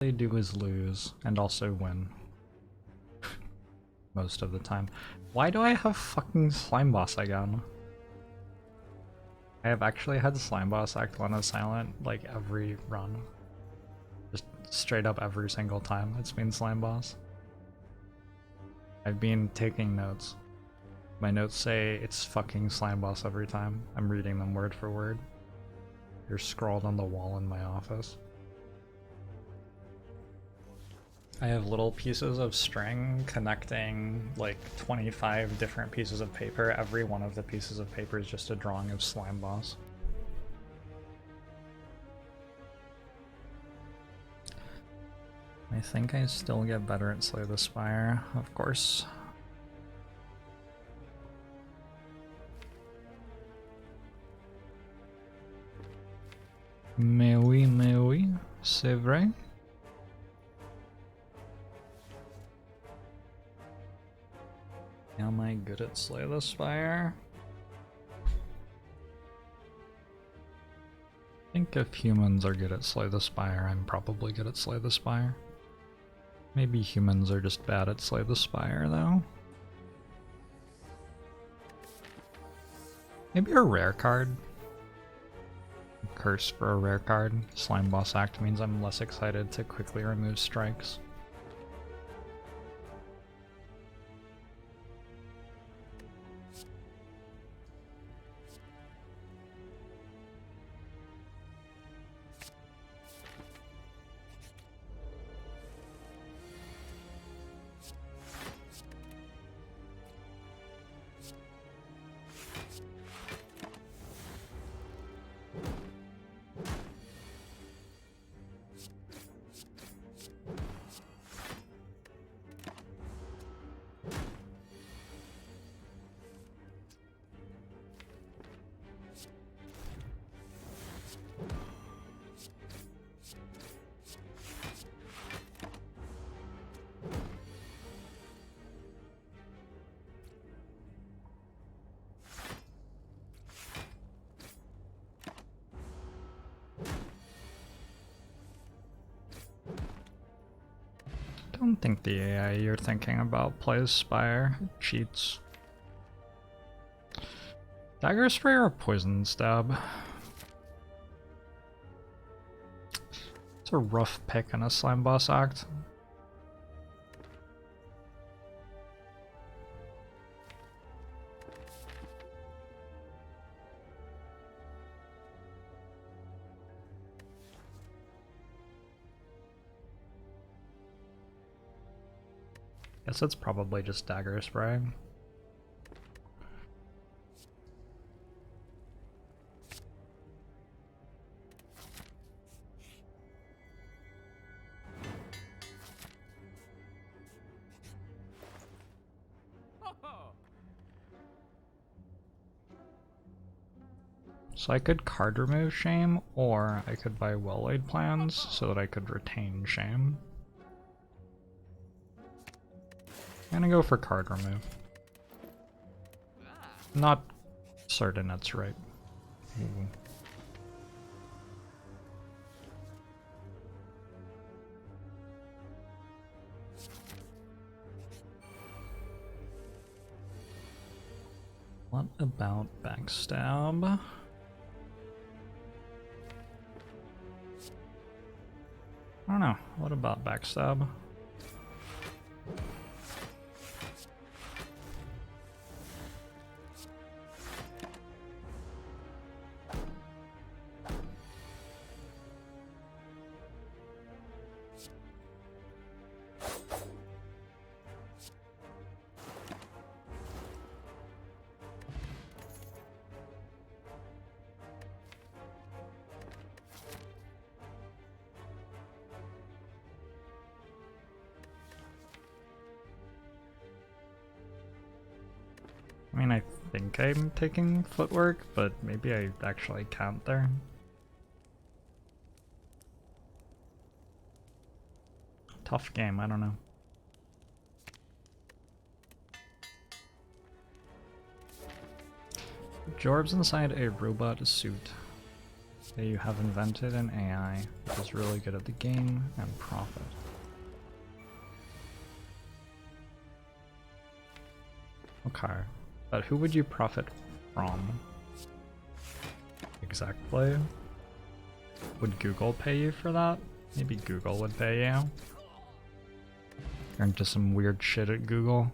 They do is lose, and also win. Most of the time. Why do I have fucking Slime Boss again? I have actually had Slime Boss act 1 as silent, like, every run. Just straight up every single time it's been Slime Boss. I've been taking notes. My notes say it's fucking Slime Boss every time. I'm reading them word for word. They're scrawled on the wall in my office. I have little pieces of string connecting like 25 different pieces of paper. Every one of the pieces of paper is just a drawing of Slime Boss. I think I still get better at Slay the Spire, of course. Mais oui, c'est vrai. Am I good at Slay the Spire? I think if humans are good at Slay the Spire, I'm probably good at Slay the Spire. Maybe humans are just bad at Slay the Spire, though. Maybe a rare card. Curse for a rare card. Slime Boss Act means I'm less excited to quickly remove strikes. I don't think the AI you're thinking about plays Spire. It cheats. Dagger Spray or Poison Stab? It's a rough pick in a Slime Boss Act. Guess it's probably just Dagger Spray. So I could card remove Shame, or I could buy well-laid plans so that I could retain Shame. I'm gonna go for card remove. Not certain that's right. Ooh. What about backstab? I don't know. What about backstab? I mean, I think I'm taking footwork, but maybe I actually can't there. Tough game, I don't know. Jorbs inside a robot suit. Say you have invented an AI that is really good at the game and profit. Okay, but who would you profit from? Exactly. Would Google pay you for that? Maybe Google would pay you. You're into some weird shit at Google.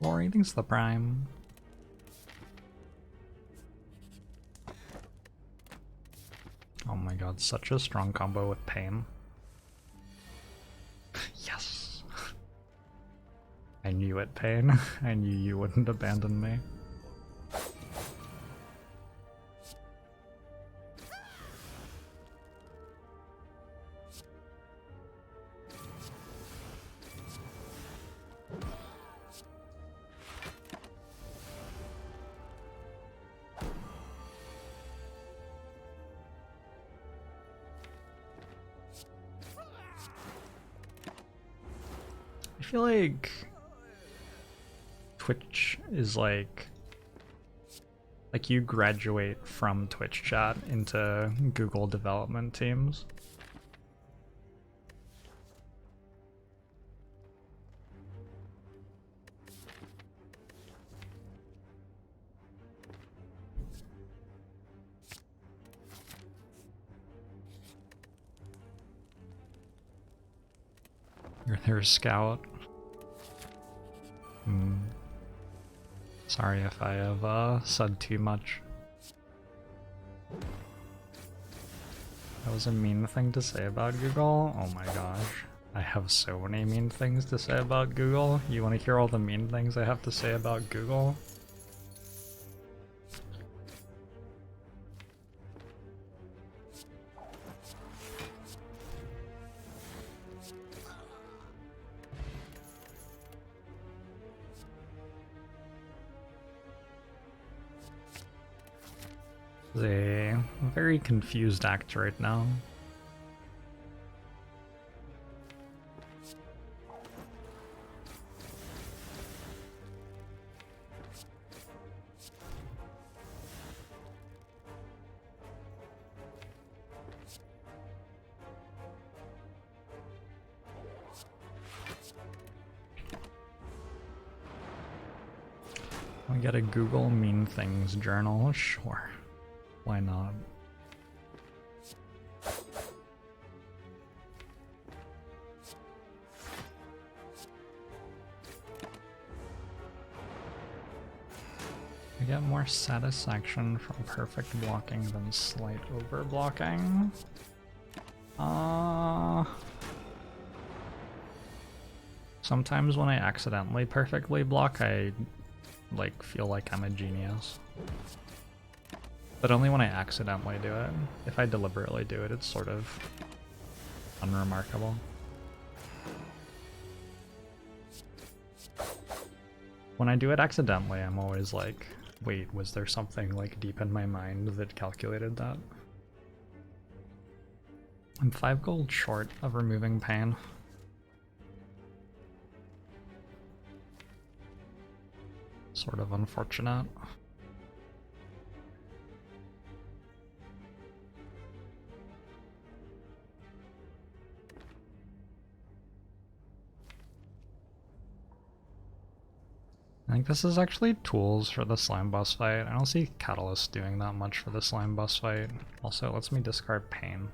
Lori, thanks the prime. Oh my god, such a strong combo with pain. Yes! I knew it, Pain. I knew you wouldn't abandon me. I feel like Twitch is like you graduate from Twitch chat into Google development teams. You're their scout. Sorry if I have said too much. That was a mean thing to say about Google? Oh my gosh. I have so many mean things to say about Google. You want to hear all the mean things I have to say about Google? A very confused act right now. We get a Google mean things journal, sure. Why not? I get more satisfaction from perfect blocking than slight over blocking. Sometimes when I accidentally perfectly block, I feel like I'm a genius. But only when I accidentally do it. If I deliberately do it, it's sort of unremarkable. When I do it accidentally, I'm always like, wait, was there something deep in my mind that calculated that? I'm 5 gold short of removing pain. Sort of unfortunate. I think this is actually tools for the slime boss fight. I don't see Catalyst doing that much for the slime boss fight. Also, it lets me discard pain.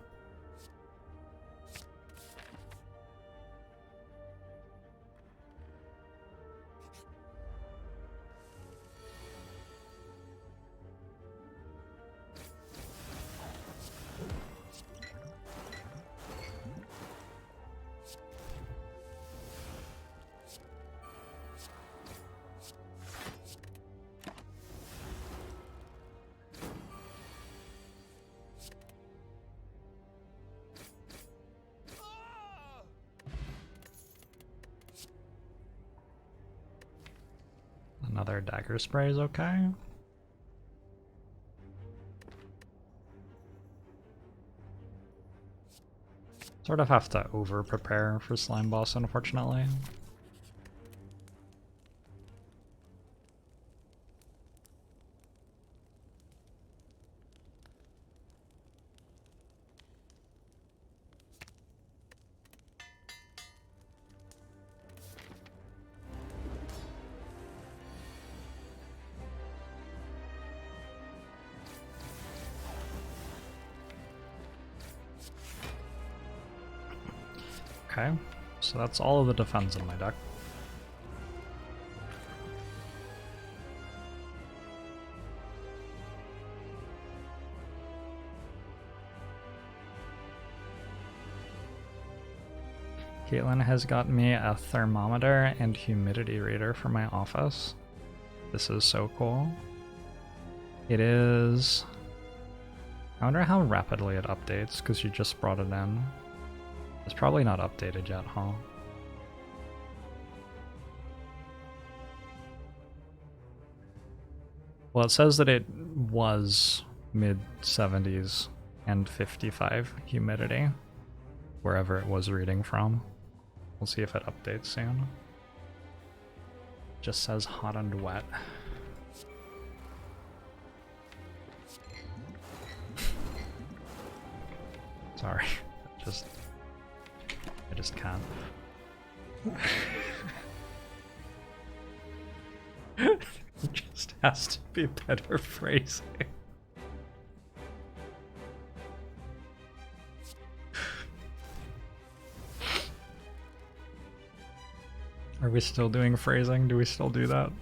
Another dagger spray is okay. Sort of have to over-prepare for slime boss, unfortunately. Okay, so that's all of the defense in my deck. Caitlin has got me a thermometer and humidity reader for my office. This is so cool. It is... I wonder how rapidly it updates, because you just brought it in. It's probably not updated yet, huh? Well, it says that it was mid-70s and 55 humidity, wherever it was reading from. We'll see if it updates soon. Just says hot and wet. Sorry, I just can't. It just has to be better phrasing. Are we still doing phrasing? Do we still do that?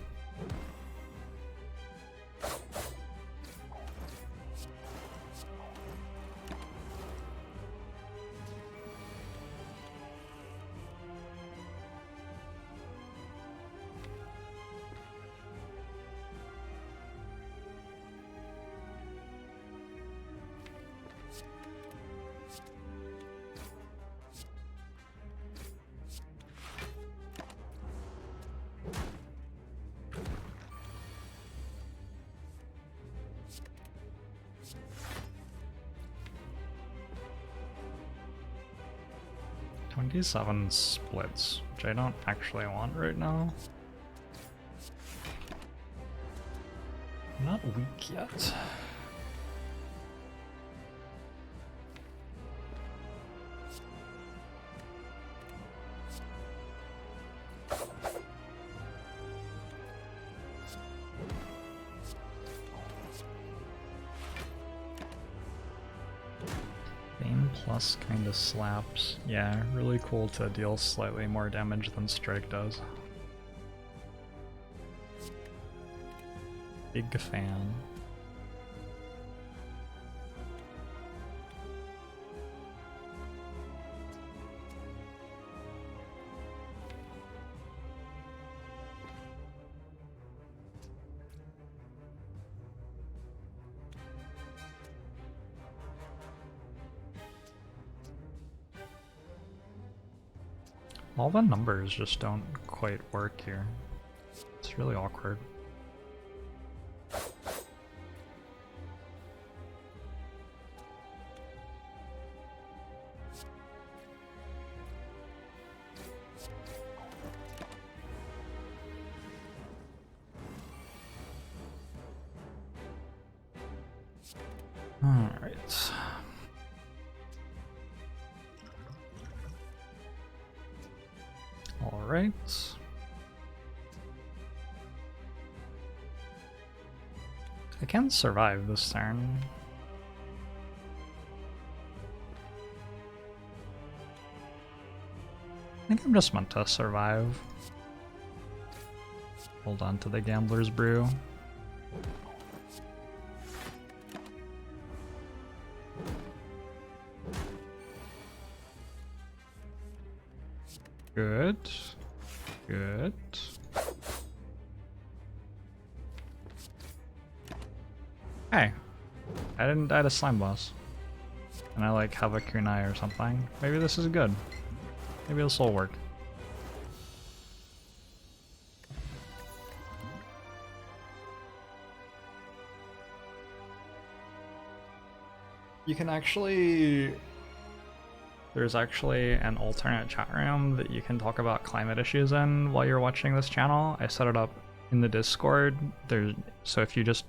Seven splits, which I don't actually want right now. I'm not weak yet. Plus kind of slaps. Yeah, really cool to deal slightly more damage than Strike does. Big fan. All the numbers just don't quite work here. It's really awkward. All right. All right. I can survive this turn. I think I'm just meant to survive. Hold on to the Gambler's Brew. Good. Good. Hey, I didn't die to Slime Boss. And I like have a kunai or something. Maybe this is good. Maybe this will work. You can actually there's actually an alternate chat room that you can talk about climate issues in while you're watching this channel. I set it up in the Discord. So if you just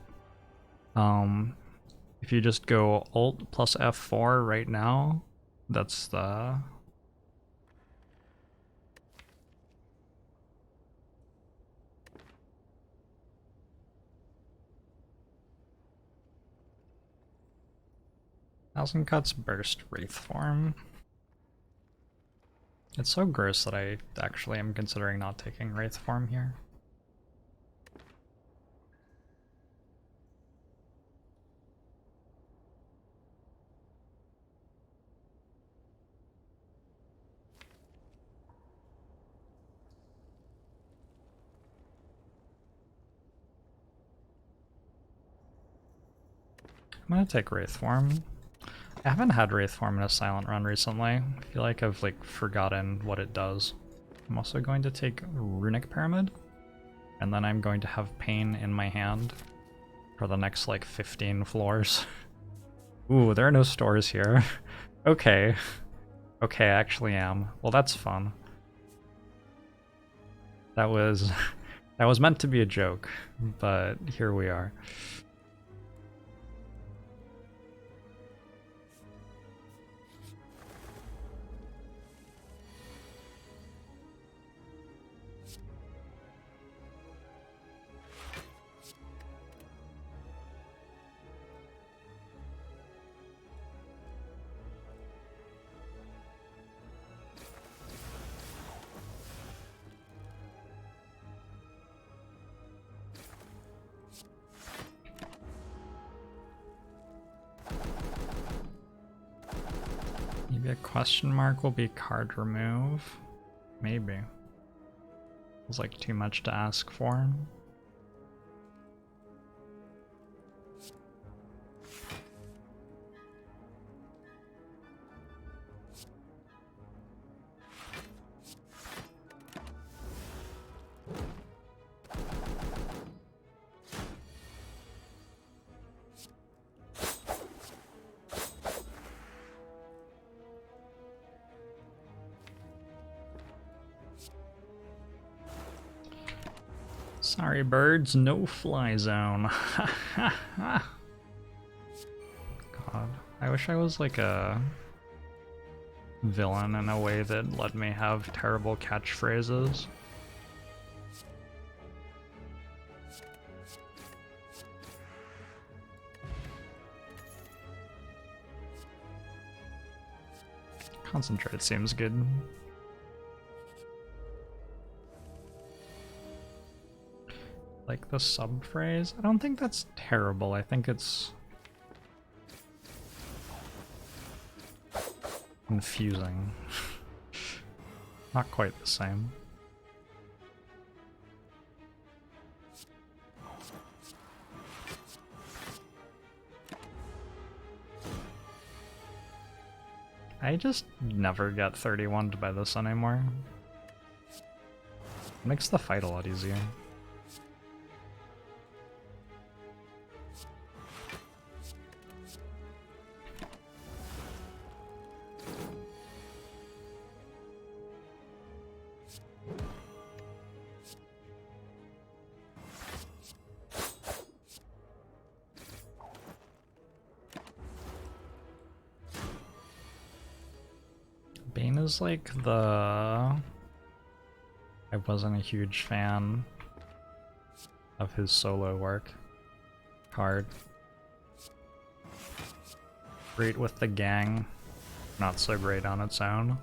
go Alt plus F4 right now, that's the... Thousand Cuts Burst Wraith form. It's so gross that I actually am considering not taking Wraith form here. I'm gonna take Wraith form. I haven't had Wraith form in a silent run recently. I feel like I've like forgotten what it does. I'm also going to take Runic Pyramid, and then I'm going to have Pain in my hand for the next like 15 floors. Ooh, there are no stores here. Okay. Okay, I actually am. Well, that's fun. That was meant to be a joke, but here we are. Maybe a question mark will be card remove. Maybe. Feels like too much to ask for. Sorry, birds, no fly zone. God, I wish I was like a villain in a way that let me have terrible catchphrases. Concentrate seems good. Like the sub phrase? I don't think that's terrible. I think it's confusing. Not quite the same. I just never get 31'd by this anymore. It makes the fight a lot easier. Bane is like the... I wasn't a huge fan of his solo work card. Great with the gang, not so great on its own.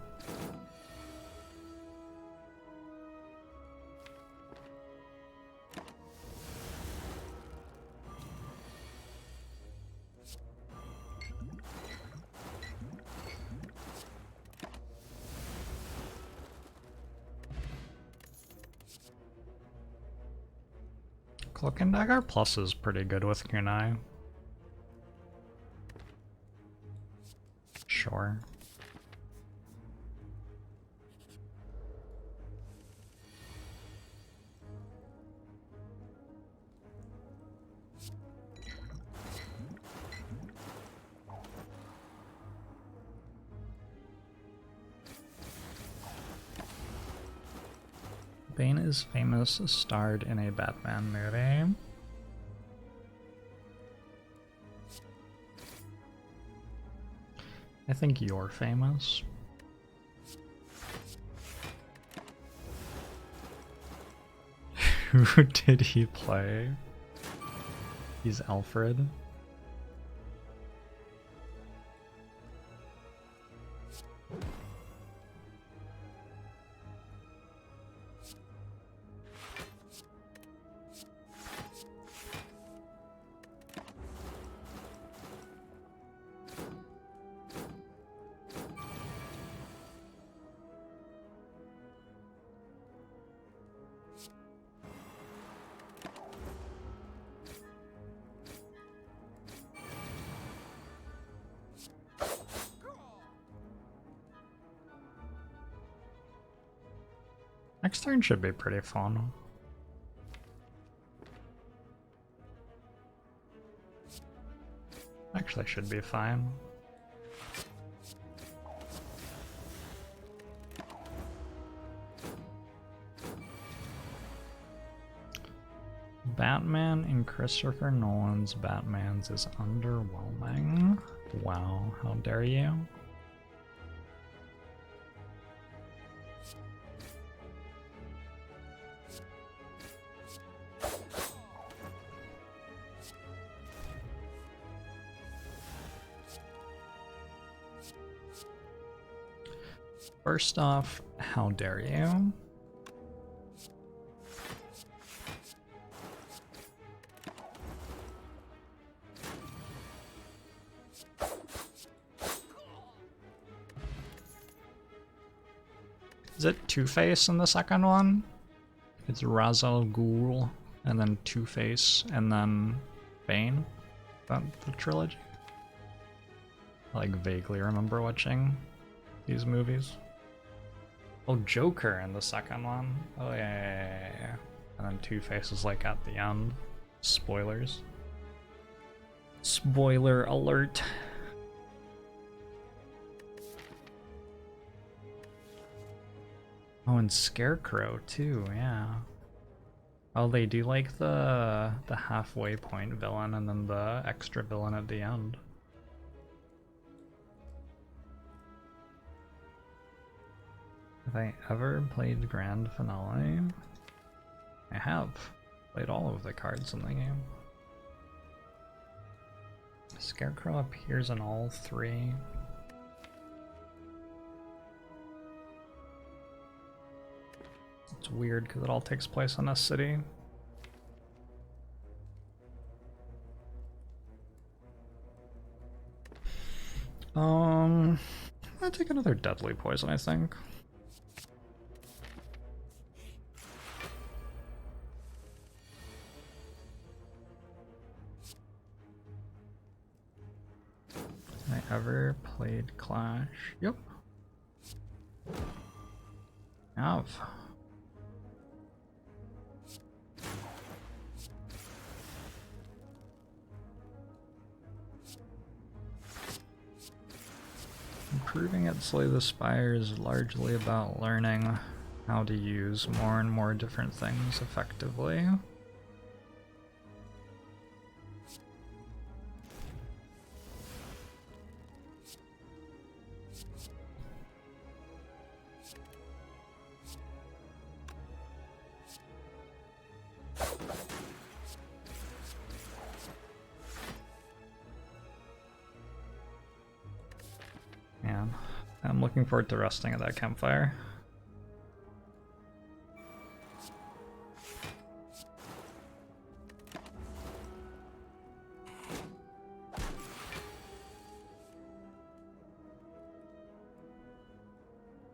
Cloak and Dagger Plus is pretty good with Kunai. Sure. Bane is famous, starred in a Batman movie. I think you're famous. Who did he play? He's Alfred. Next turn should be pretty fun. Actually should be fine. Batman in Christopher Nolan's Batman's is underwhelming. Wow, how dare you? First off, how dare you? Is it Two-Face in the second one? It's Ra's al Ghul, and then Two-Face, and then Bane? That the trilogy? I like vaguely remember watching these movies. Oh, Joker in the second one. Oh yeah. And then Two-Face is like at the end. Spoilers. Spoiler alert. Oh, and Scarecrow too, yeah. Oh, they do like the halfway point villain and then the extra villain at the end. Have I ever played Grand Finale? I have. Played all of the cards in the game. Scarecrow appears in all three. It's weird because it all takes place in a city. I'll take another Deadly Poison, I think. Have I ever played Clash? Yep. I have. Improving at Slay the Spire is largely about learning how to use more and more different things effectively. Man, I'm looking forward to resting at that campfire.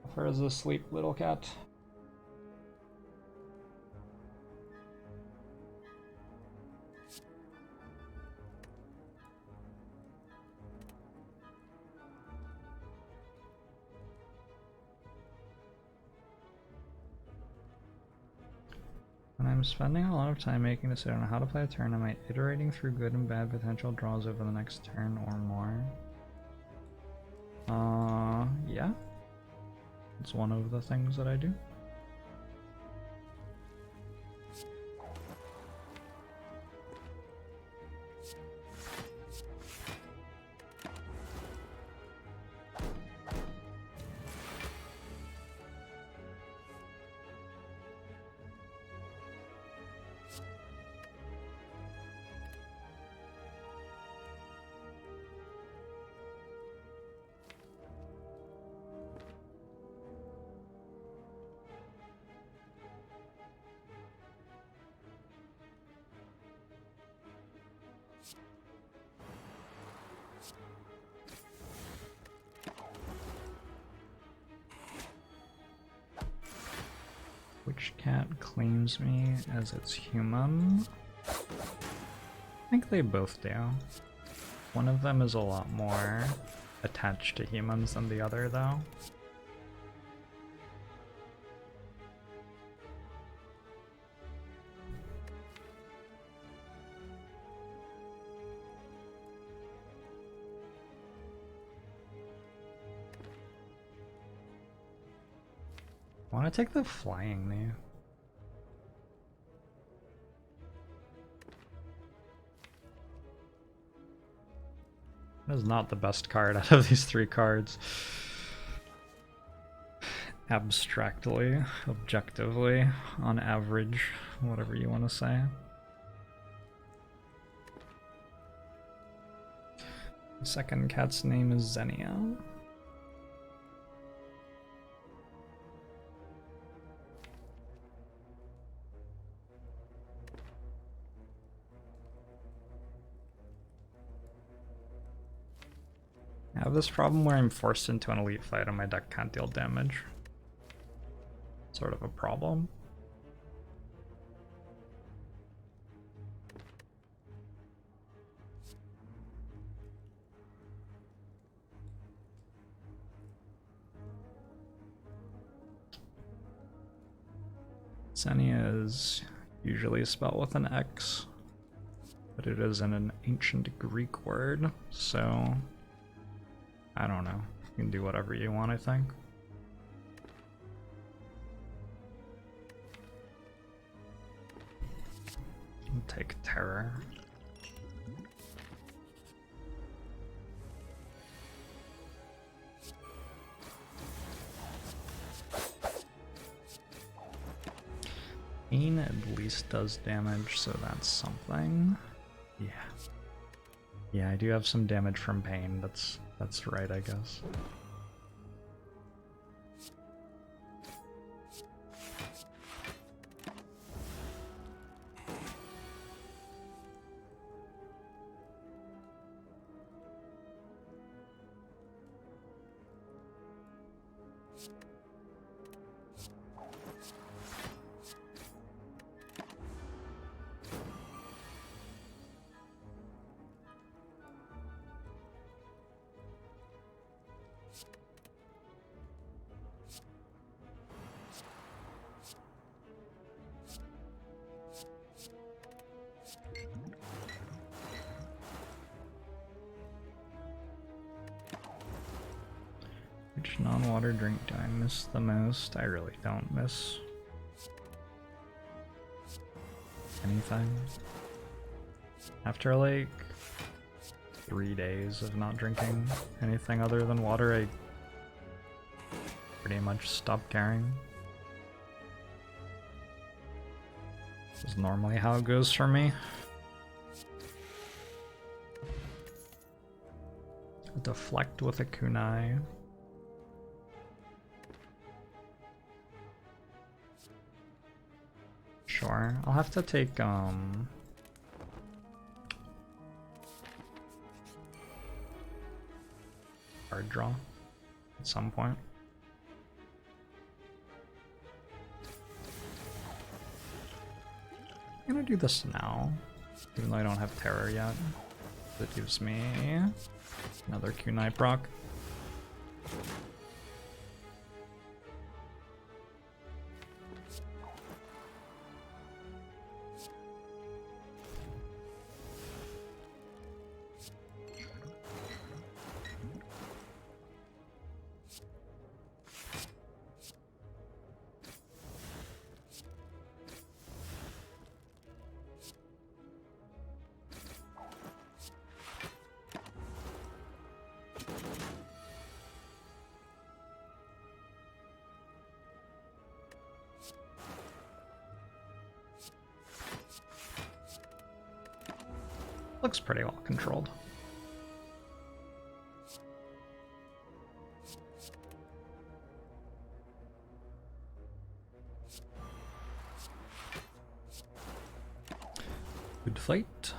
How far is asleep, little cat? When I'm spending a lot of time making a decision on how to play a turn, am I iterating through good and bad potential draws over the next turn or more? Yeah. It's one of the things that I do. Which cat claims me as its human? I think they both do. One of them is a lot more attached to humans than the other, though. I want to take the flying knee. That is not the best card out of these three cards. Abstractly, objectively, on average, whatever you want to say. The second cat's name is Xenia. I have this problem where I'm forced into an elite fight and my deck can't deal damage. Sort of a problem. Xenia is usually spelled with an X, but it is in an ancient Greek word, so I don't know. You can do whatever you want, I think. I'll take Terror. Pain at least does damage, so that's something. Yeah. Yeah, I do have some damage from Pain. That's right, I guess. Which non-water drink do I miss the most? I really don't miss anything. After like 3 days of not drinking anything other than water, I pretty much stop caring. This is normally how it goes for me. A deflect with a kunai. Sure, I'll have to take hard draw at some point. I'm gonna do this now, even though I don't have Terror yet. That gives me another kunai proc. Looks pretty well controlled. Good fight.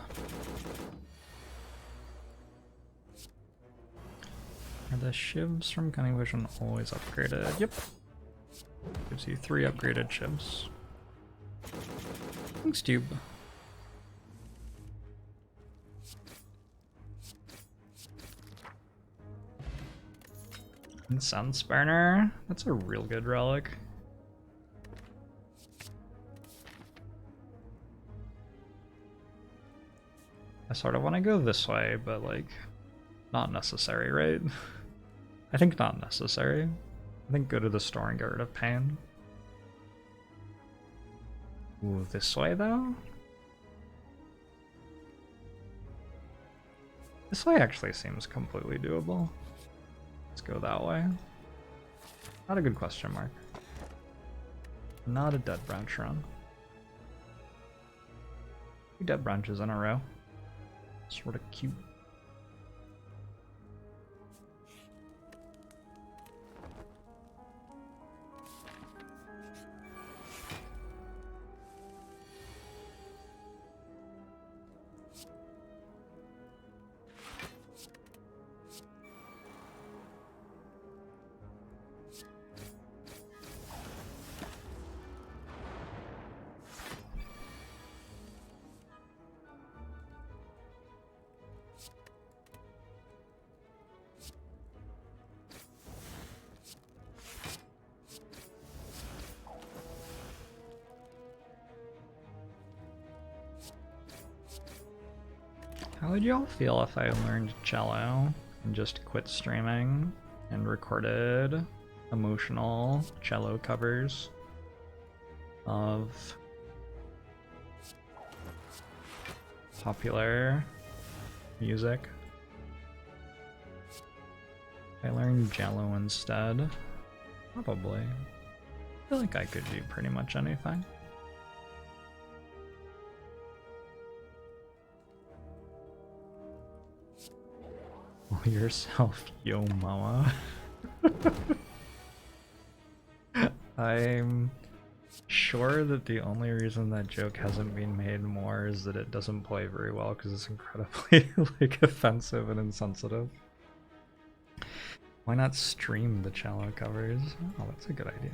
Are the Shivs from Cunning Vision always upgraded? Yep. Gives you 3 upgraded Shivs. Thanks, Tube. And Sun's Burner. That's a real good relic. I sort of want to go this way, but like, not necessary, right? I think not necessary. I think go to the store and get rid of pain. Ooh, this way though? This way actually seems completely doable. Let's go that way. Not a good question mark. Not a dead branch run. 2 dead branches in a row. Sort of cute. How would y'all feel if I learned cello and just quit streaming and recorded emotional cello covers of popular music? I learned cello instead. Probably. I feel like I could do pretty much anything. Yourself, yo Moa. I'm sure that the only reason that joke hasn't been made more is that it doesn't play very well because it's incredibly like offensive and insensitive. Why not stream the cello covers? Oh, that's a good idea.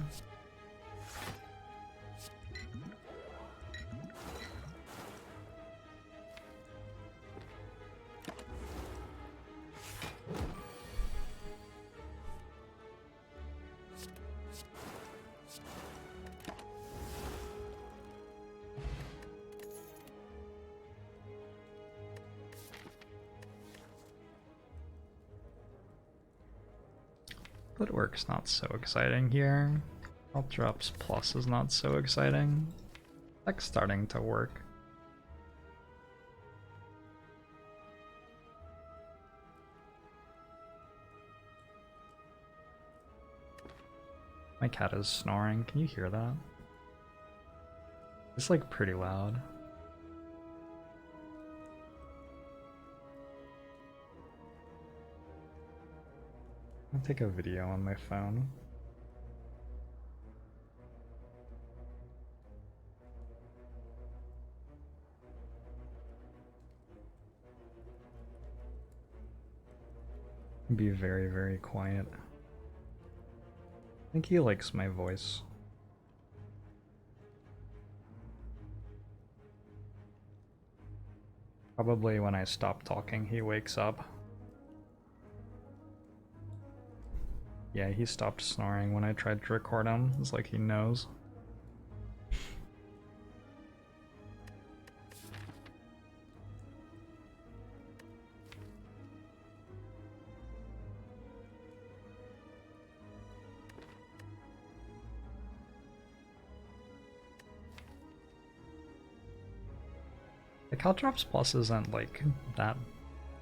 Footwork's not so exciting here. Health drops plus is not so exciting. Like starting to work. My cat is snoring. Can you hear that? It's like pretty loud. I'll take a video on my phone. Be very, very quiet. I think he likes my voice. Probably when I stop talking, he wakes up. Yeah, he stopped snoring when I tried to record him. It's like he knows. The Caltrops Plus isn't like that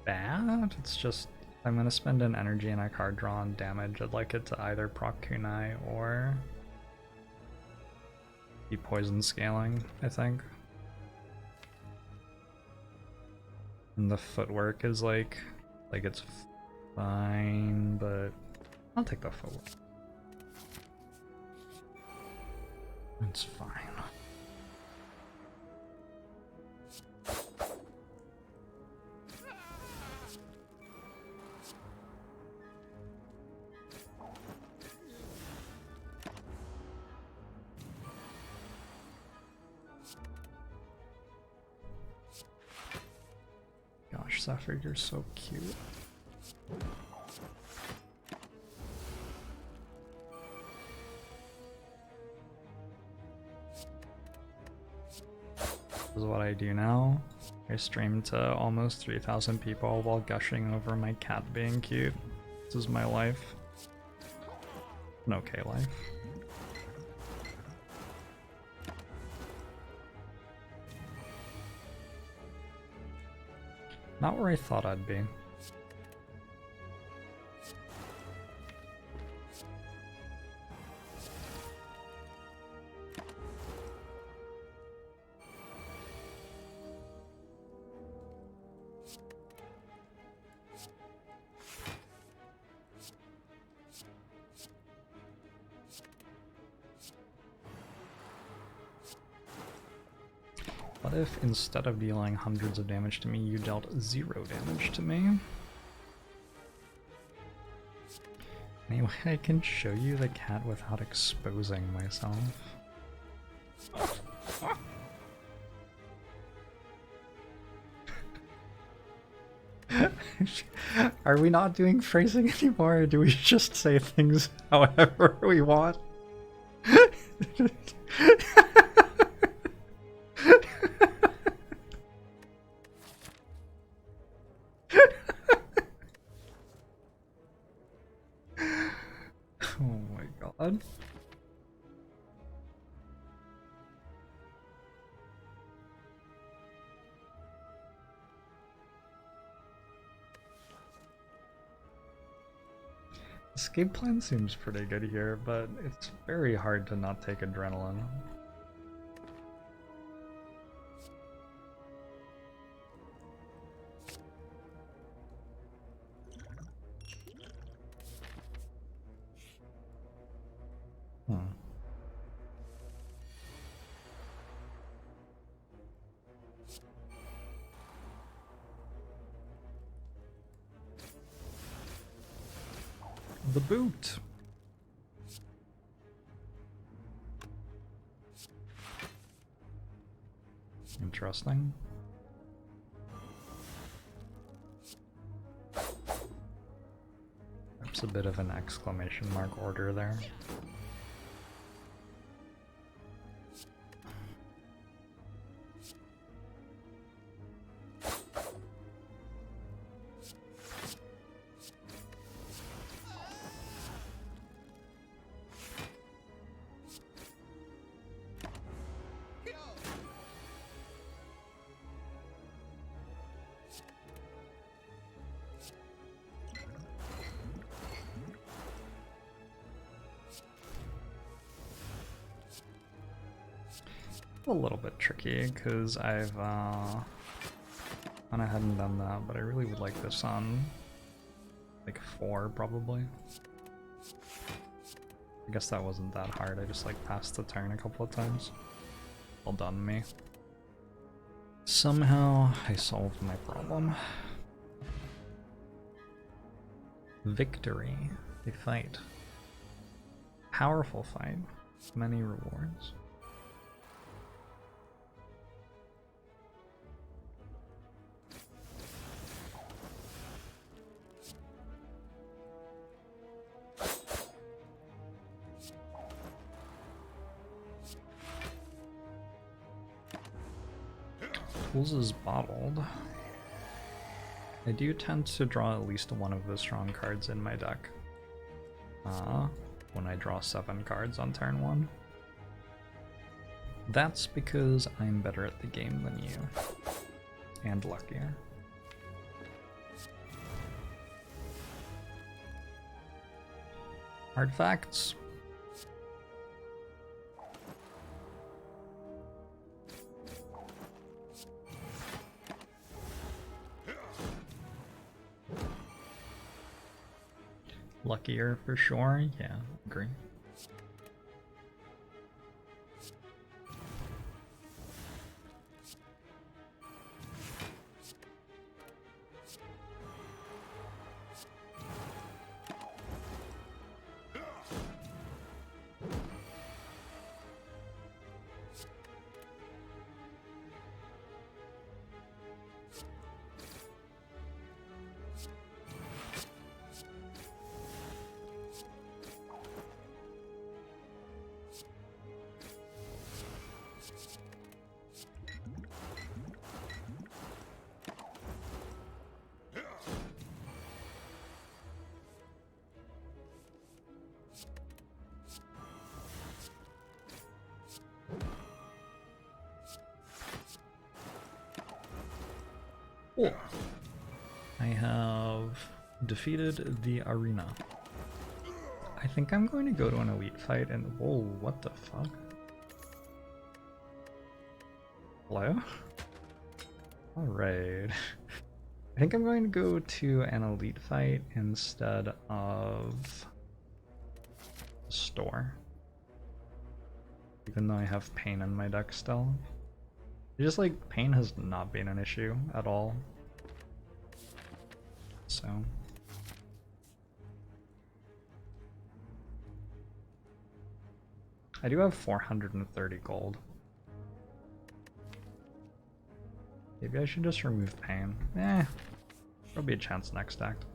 bad. It's just I'm gonna spend an energy and a card draw on damage. I'd like it to either proc kunai or be poison scaling, I think. And the footwork is like it's fine, but I'll take the footwork. It's fine. goodness, that figure's so cute. This is what I do now. I stream to almost 3,000 people while gushing over my cat being cute. This is my life. An okay life. Not where I thought I'd be. What if instead of dealing hundreds of damage to me, you dealt 0 damage to me? Anyway, I can show you the cat without exposing myself. Are we not doing phrasing anymore, or do we just say things however we want? Oh my god. Escape plan seems pretty good here, but it's very hard to not take adrenaline. The boot. Interesting. That's a bit of an exclamation mark order there. A little bit tricky because I've gone ahead and done that, but I really would like this on like 4 probably. I guess that wasn't that hard, I just like passed the turn a couple of times. Well done, me. Somehow I solved my problem. Victory. A fight. Powerful fight. Many rewards. Tools is bottled. I do tend to draw at least one of the strong cards in my deck. When I draw 7 cards on turn 1. That's because I'm better at the game than you. And luckier. Artifacts. Luckier for sure, yeah, agree. Cool. I have defeated the arena. I think I'm going to go to an elite fight and whoa, what the fuck? Hello? Alright. I think I'm going to go to an elite fight instead of a store. Even though I have pain in my deck still. Just like, pain has not been an issue at all. So. I do have 430 gold. Maybe I should just remove pain. There'll be a chance next act.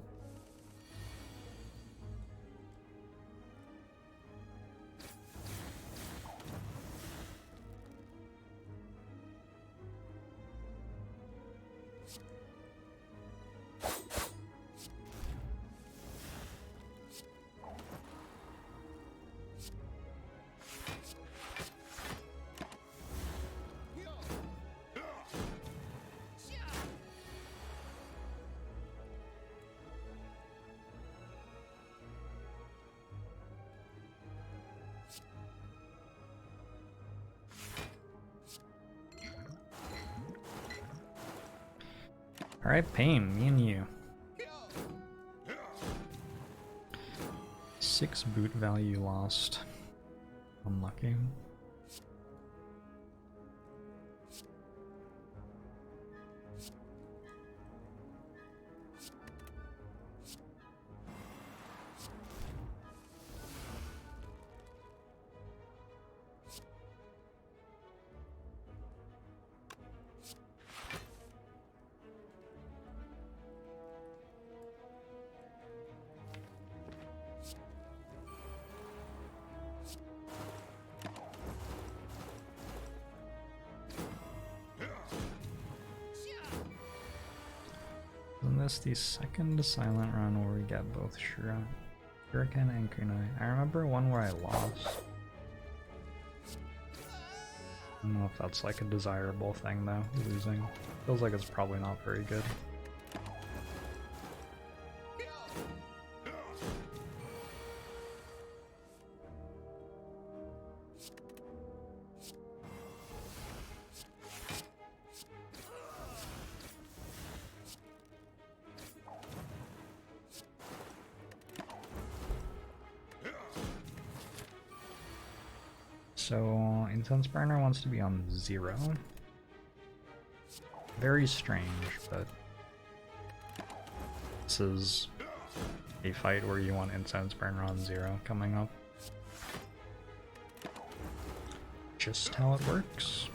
Alright, Pain, me and you. 6 boot value lost. Unlucky. Isn't this the second silent run where we get both Shuriken and Kunai? I remember one where I lost. I don't know if that's like a desirable thing though, losing. Feels like it's probably not very good. So, Incense Burner wants to be on 0. Very strange, but this is a fight where you want Incense Burner on 0 coming up. Just how it works.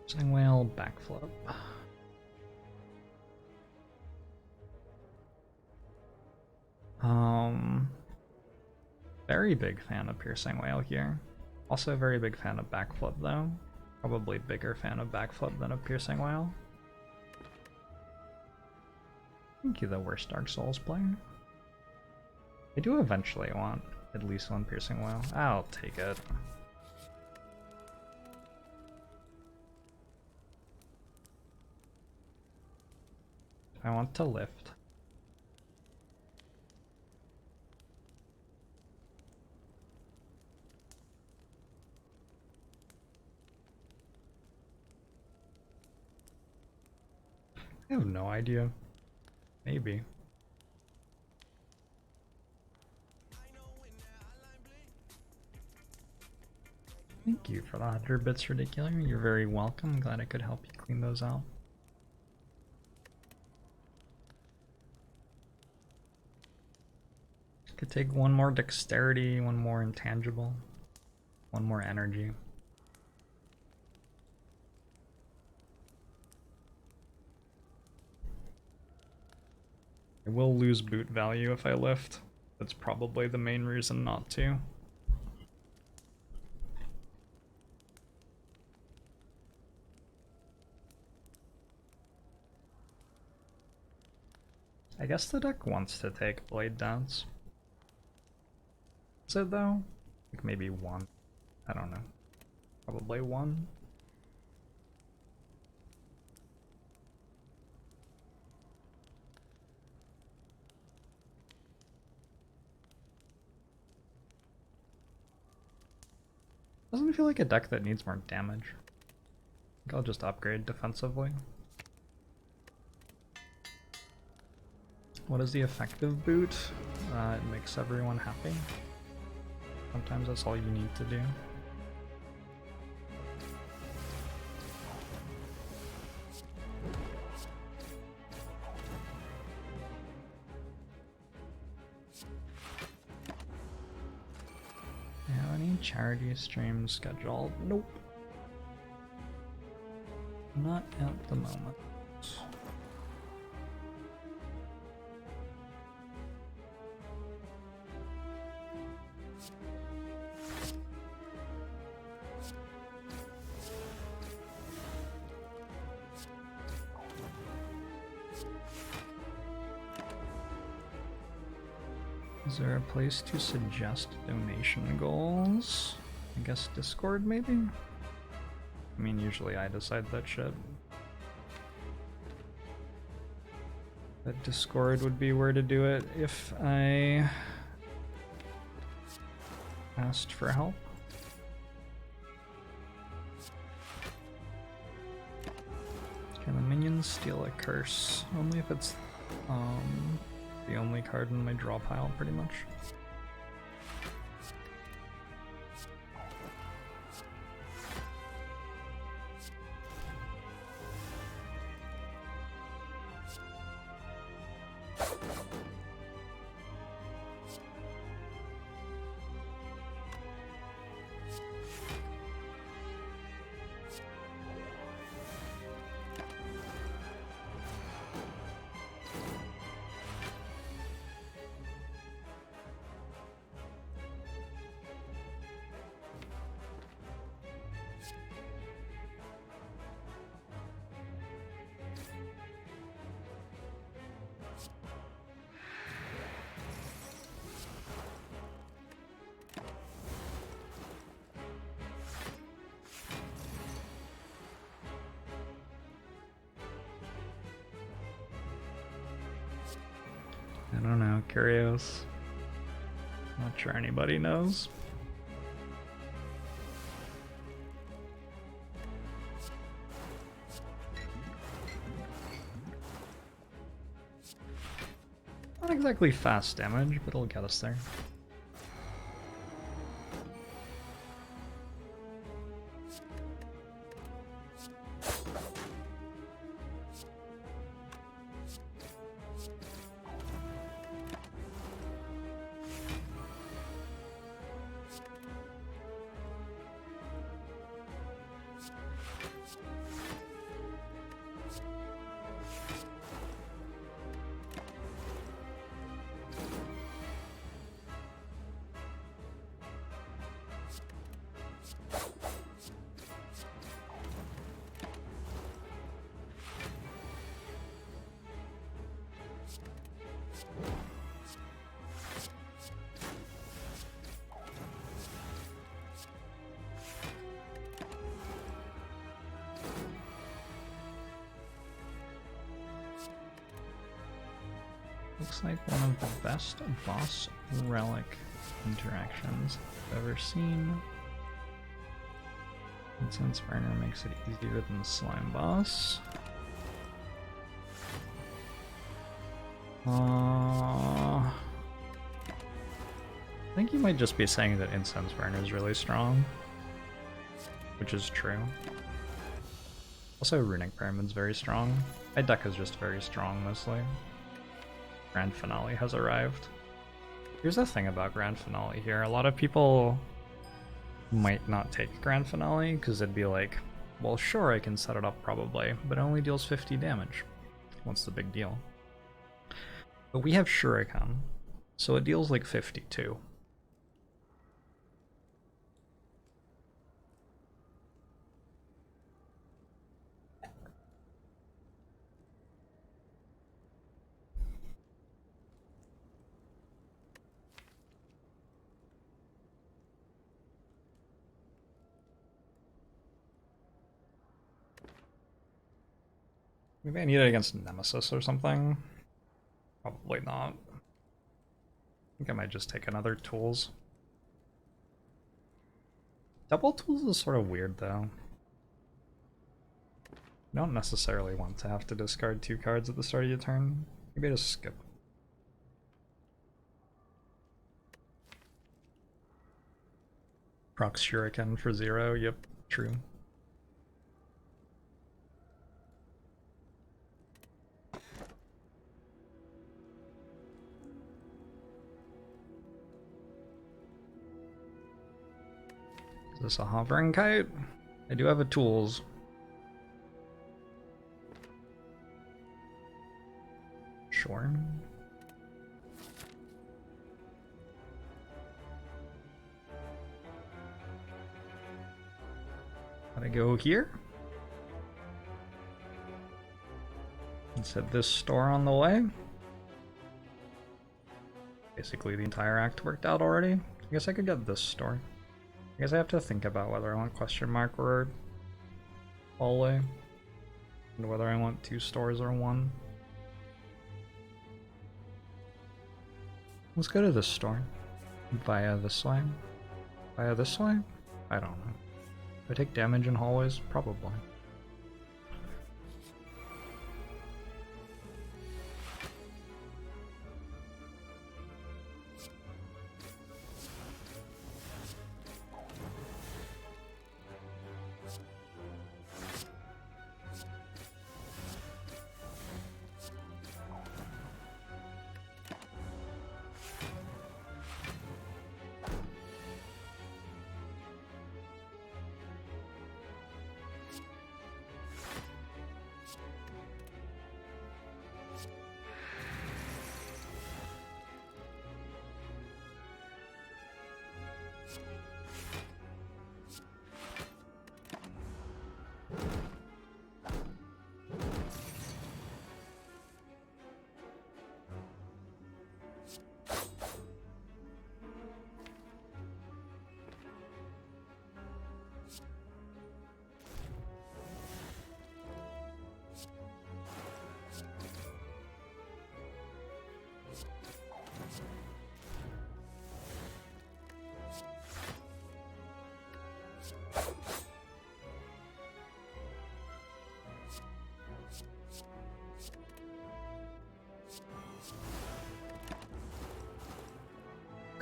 Sing Whale, backflip. Very big fan of Piercing Whale here. Also a very big fan of backflip though. Probably bigger fan of backflip than of Piercing Whale. Thank you, the worst Dark Souls player. I do eventually want at least one Piercing Whale. I'll take it. I want to lift. I have no idea. Maybe. Thank you for the 100 bits, Ridiculous. You're very welcome. Glad I could help you clean those out. Could take one more dexterity, one more intangible, one more energy. I will lose boot value if I lift. That's probably the main reason not to. I guess the deck wants to take Blade Dance. Is it though? Like maybe one. I don't know. Probably one. Doesn't feel like a deck that needs more damage. I think I'll just upgrade defensively. What is the effective boot? It makes everyone happy. Sometimes that's all you need to do. Any charity streams scheduled? Nope. Not at the moment. Is there a place to suggest donation goals? I guess Discord, maybe? I mean, usually I decide that shit. But Discord would be where to do it if I asked for help. Can the minions steal a curse? Only if it's the only card in my draw pile, pretty much. I don't know, curious. Not sure anybody knows. Not exactly fast damage, but it'll get us there. Looks like one of the best boss relic interactions I've ever seen. Incense burner makes it easier than the slime boss. I think you might just be saying that Incense burner is really strong, which is true. Also, Runic Pyramid's very strong. My deck is just very strong, mostly. Grand Finale has arrived. Here's the thing about Grand Finale here. A lot of people might not take Grand Finale because they'd be like, well, sure, I can set it up probably, but it only deals 50 damage. What's the big deal? But we have Shuriken, so it deals like 52. Maybe I need it against Nemesis or something. Probably not. I think I might just take another tools. Double tools is sort of weird though. You don't necessarily want to have to discard 2 cards at the start of your turn. Maybe just skip. Proc Shuriken for 0, yep, true. Is this a hovering kite? I do have a tools. Sure. Gotta go here. Let's hit this store on the way. Basically the entire act worked out already. I guess I could get this store. I guess I have to think about whether I want question mark or hallway. And whether I want 2 stores or 1. Let's go to this store. Via this way. Via this way? I don't know. Do I take damage in hallways? Probably.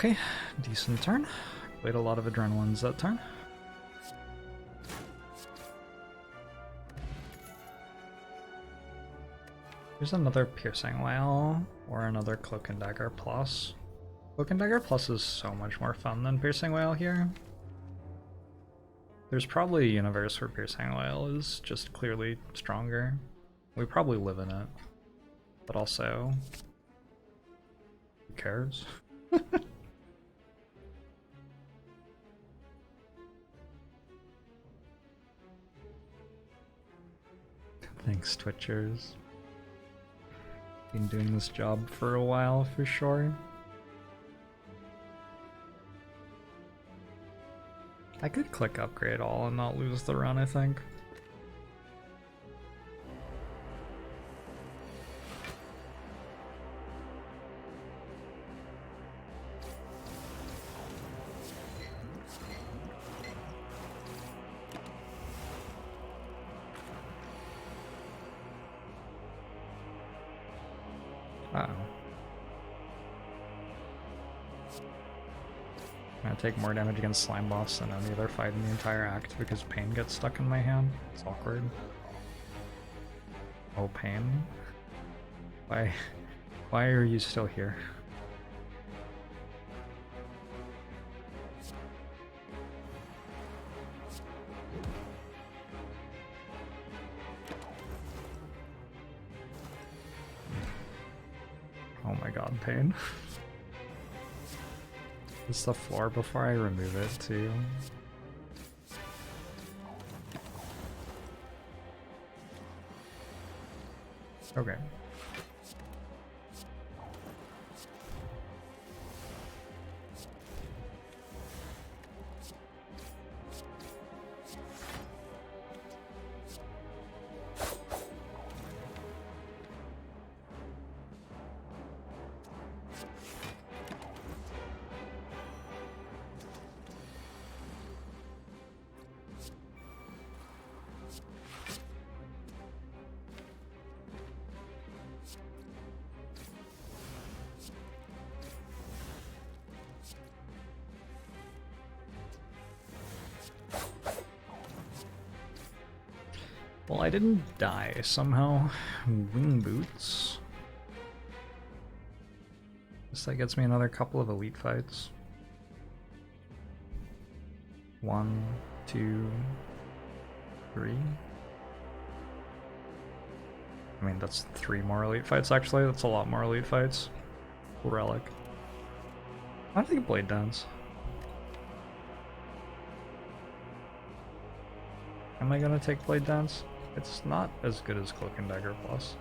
Okay, decent turn. Played a lot of adrenalines that turn. Here's another Piercing Wail, or another Cloak and Dagger Plus. Cloak and Dagger Plus is so much more fun than Piercing Wail here. There's probably a universe where Piercing Wail is just clearly stronger. We probably live in it. But also, who cares? Thanks, Twitchers. Been doing this job for a while for sure. I could click upgrade all and not lose the run, I think. Take more damage against Slime Boss than any other fight in the entire act because Pain gets stuck in my hand. It's awkward. Oh, Pain? Why are you still here? Oh my god, Pain. It's the floor before I remove it too. Okay. Well, I didn't die somehow. Wing boots. Guess that gets me another couple of elite fights. 1, 2, 3. I mean, that's 3 more elite fights actually. That's a lot more elite fights. Relic. I think Blade Dance. Am I gonna take Blade Dance? It's not as good as Cloak and Dagger Plus.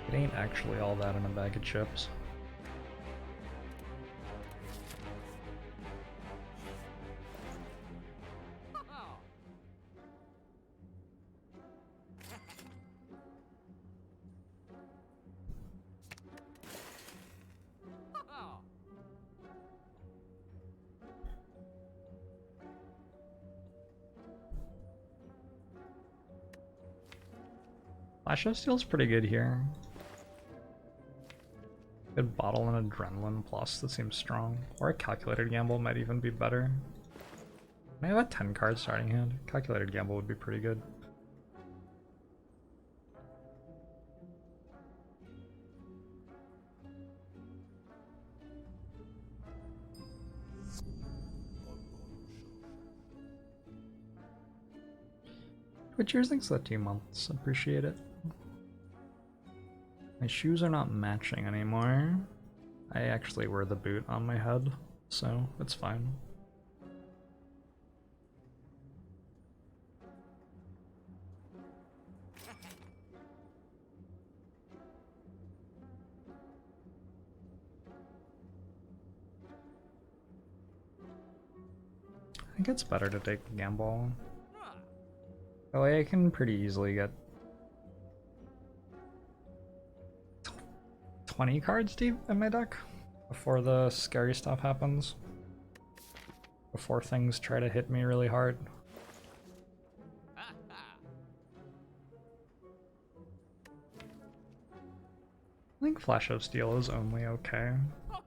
It ain't actually all that in a bag of chips. Flash of Steel's pretty good here. Good bottle and Adrenaline Plus, that seems strong. Or a Calculated Gamble might even be better. I have a 10 card starting hand. Calculated Gamble would be pretty good. Cheers, thanks for the 2 months. Appreciate it. My shoes are not matching anymore. I actually wear the boot on my head, so it's fine. I think it's better to take the gamble. That way I can pretty easily get 20 cards deep in my deck before the scary stuff happens. Before things try to hit me really hard. I think Flash of Steel is only okay. I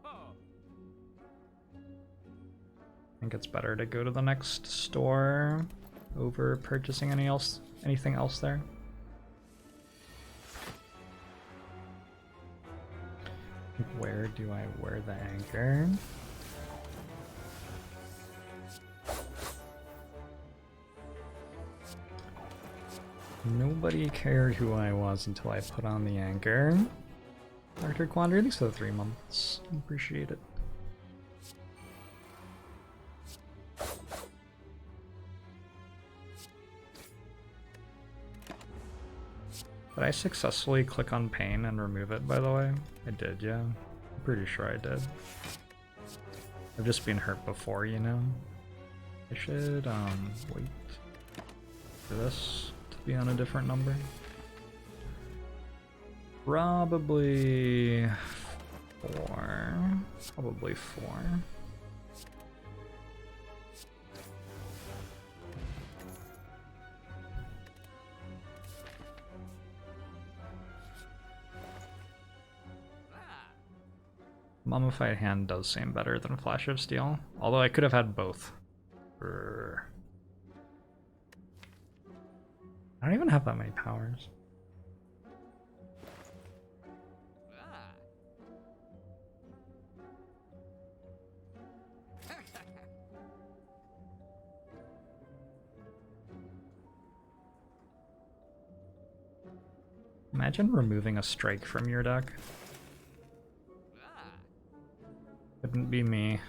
think it's better to go to the next store over purchasing anything else there. Where do I wear the anchor? Nobody cared who I was until I put on the anchor. Dr. Quandary, thanks for the 3 months. Appreciate it. Did I successfully click on pain and remove it, by the way? I did, yeah. I'm pretty sure I did. I've just been hurt before, you know? I should, wait for this to be on a different number. Probably 4. Probably 4. Mummified Hand does seem better than Flash of Steel, although I could have had both. I don't even have that many powers. Imagine removing a strike from your deck. Couldn't be me.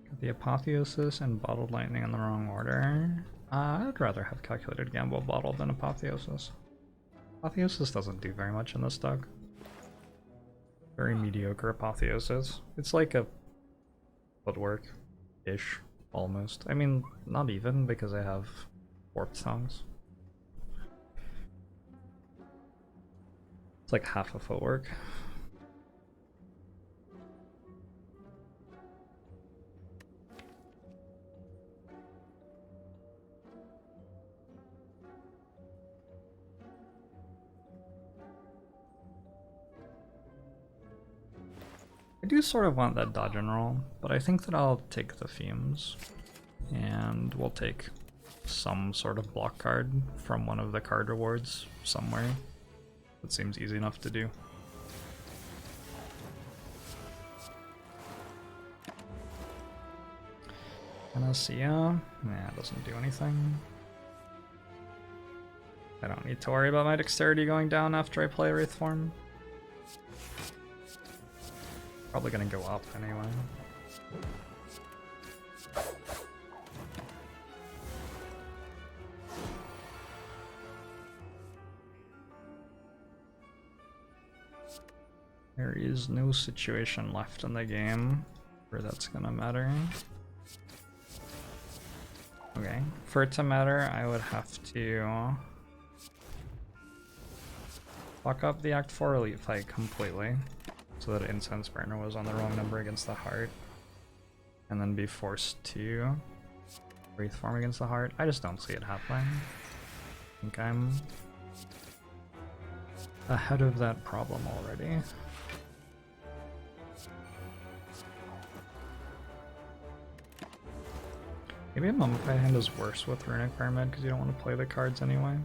Got the Apotheosis and Bottled Lightning in the wrong order. I'd rather have Calculated Gamble Bottled than Apotheosis. Apotheosis doesn't do very much in this deck. Very mediocre Apotheosis. It's like a footwork-ish. Almost. I mean, not even, because I have Warped Tongues. It's like half a footwork. I do sort of want that dodge and roll, but I think that I'll take the fumes. And we'll take some sort of block card from one of the card rewards somewhere. That seems easy enough to do. Panacea? Nah, it doesn't do anything. I don't need to worry about my dexterity going down after I play Wraith Form. Probably gonna go up anyway. There is no situation left in the game where that's gonna matter. Okay, for it to matter, I would have to fuck up the Act 4 Elite fight completely, so that Incense Burner was on the wrong number against the heart, and then be forced to Wraith Form against the heart. I just don't see it happening. I think I'm ahead of that problem already. Maybe a Mummified Hand is worse with Runic Pyramid because you don't want to play the cards anyway.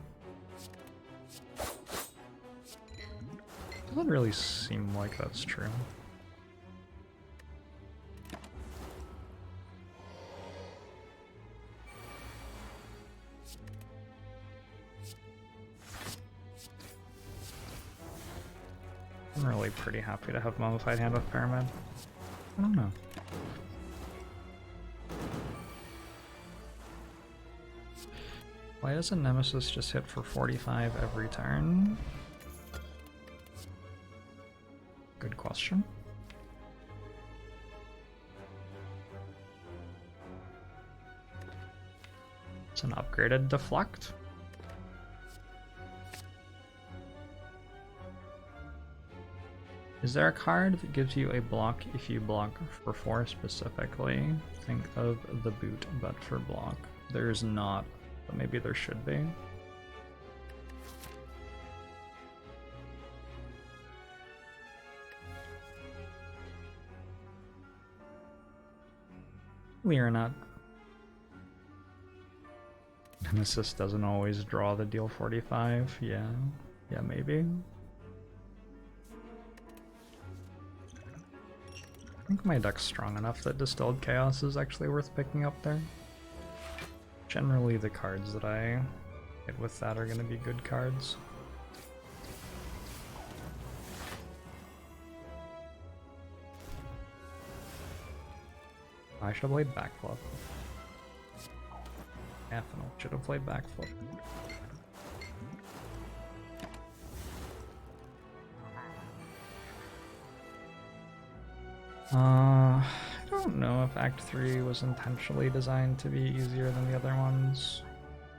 Doesn't really seem like that's true. I'm really pretty happy to have Mummified Hand with Pyramid. I don't know. Why doesn't Nemesis just hit for 45 every turn? Good question. It's an upgraded Deflect. Is there a card that gives you a block if you block for 4 specifically? Think of the boot, but for block. There's not, but maybe there should be. We are not. Nemesis doesn't always draw the deal 45. Yeah, maybe. I think my deck's strong enough that Distilled Chaos is actually worth picking up there. Generally, the cards that I hit with that are going to be good cards. I should have played Backflip. Ethanol should have played Backflip. I don't know if Act 3 was intentionally designed to be easier than the other ones.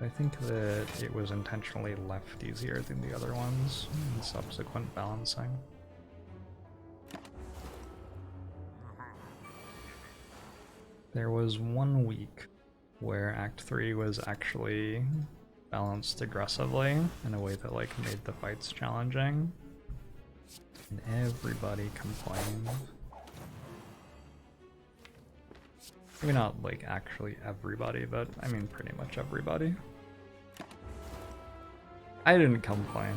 I think that it was intentionally left easier than the other ones in subsequent balancing. There was 1 week where Act 3 was actually balanced aggressively in a way that like made the fights challenging. And everybody complained. Maybe not like actually everybody, but I mean pretty much everybody. I didn't complain.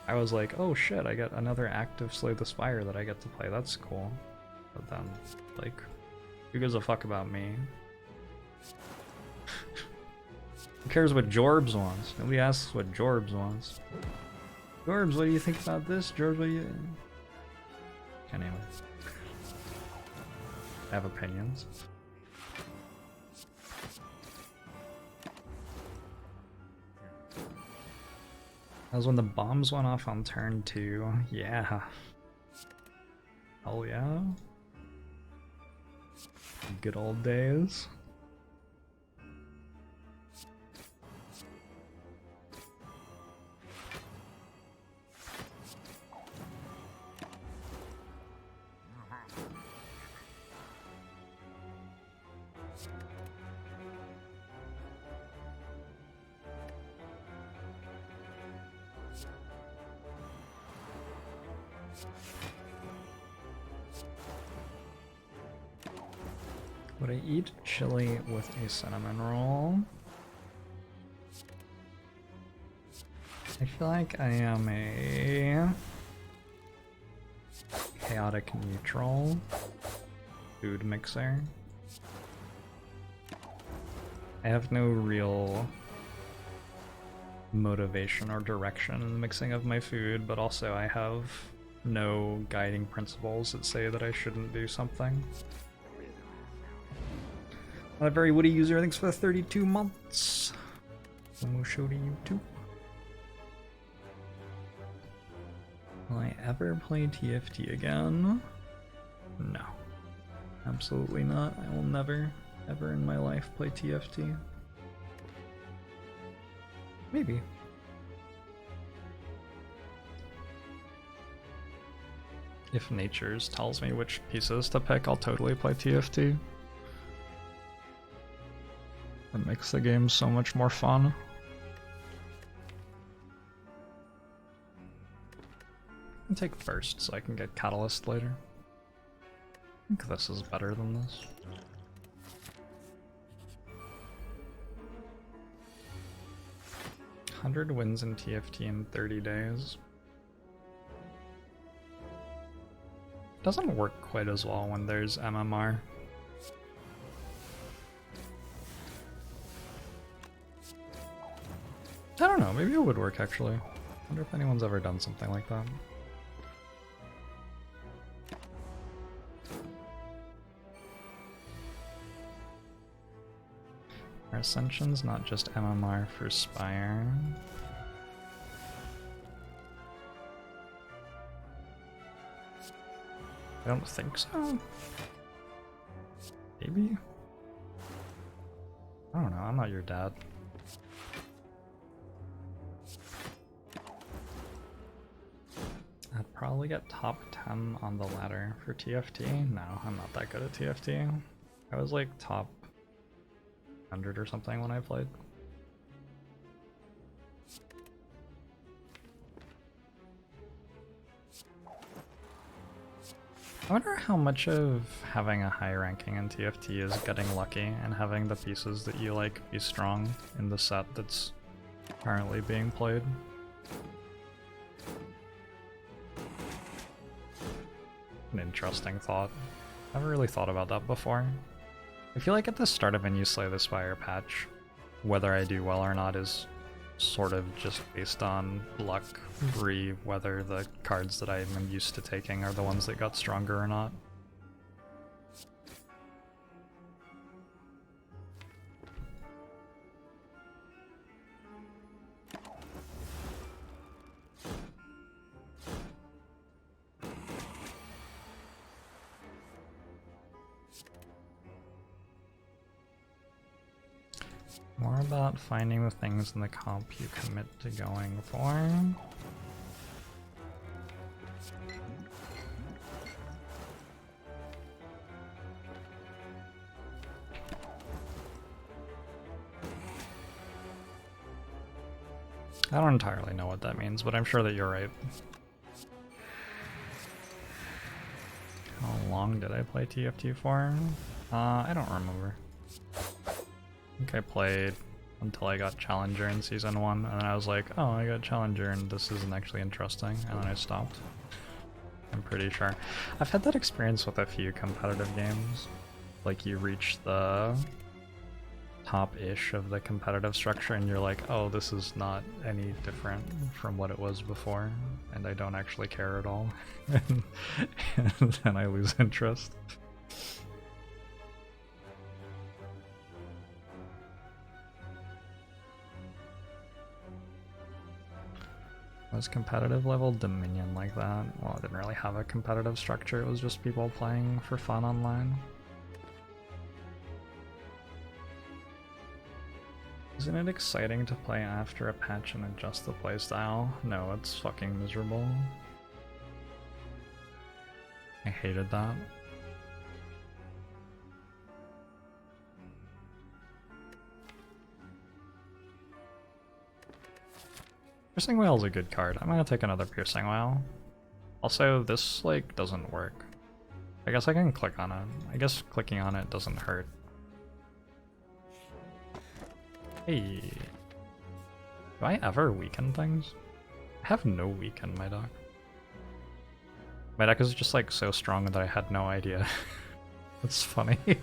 I was like, oh shit, I get another active Slay the Spire that I get to play, that's cool. But then, like, who gives a fuck about me? Who cares what Jorbs wants? Nobody asks what Jorbs wants. Jorbs, what do you think about this? Jorbs, what do you... Anyway. I have opinions. That was when the bombs went off on turn 2. Yeah. Hell yeah. Good old days. Would I eat chili with a cinnamon roll? I feel like I am a chaotic neutral food mixer. I have no real motivation or direction in the mixing of my food, but also I have no guiding principles that say that I shouldn't do something. Not a very witty user, thanks for the 32 months. Almost show to you too. Will I ever play TFT again? No. Absolutely not. I will never, ever in my life play TFT. Maybe. If Natures tells me which pieces to pick, I'll totally play TFT. It makes the game so much more fun. I'll take first so I can get Catalyst later. I think this is better than this. 100 wins in TFT in 30 days. Doesn't work quite as well when there's MMR. I don't know, maybe it would work actually. I wonder if anyone's ever done something like that. Are Ascensions not just MMR for Spire? I don't think so. Maybe? I don't know, I'm not your dad. I'd probably get top 10 on the ladder for TFT. No, I'm not that good at TFT. I was like top 100 or something when I played. I wonder how much of having a high ranking in TFT is getting lucky and having the pieces that you like be strong in the set that's currently being played. An interesting thought. Never really thought about that before. I feel like at the start of a new Slay the Spire patch, whether I do well or not is sort of just based on luck, whether the cards that I'm used to taking are the ones that got stronger or not. More about finding the things in the comp you commit to going for. I don't entirely know what that means, but I'm sure that you're right. How long did I play TFT for? I don't remember. I think I played until I got Challenger in Season 1, and then I was like, oh, I got Challenger and this isn't actually interesting, and then I stopped. I'm pretty sure. I've had that experience with a few competitive games. Like, you reach the top-ish of the competitive structure and you're like, oh, this is not any different from what it was before, and I don't actually care at all. And then I lose interest. Was competitive level Dominion like that? Well, it didn't really have a competitive structure, it was just people playing for fun online. Isn't it exciting to play after a patch and adjust the playstyle? No, it's fucking miserable. I hated that. Piercing Whale is a good card. I'm gonna take another Piercing Whale. Also, this, like, doesn't work. I guess I can click on it. I guess clicking on it doesn't hurt. Hey. Do I ever weaken things? I have no weaken my deck. My deck is just like so strong that I had no idea. That's funny. I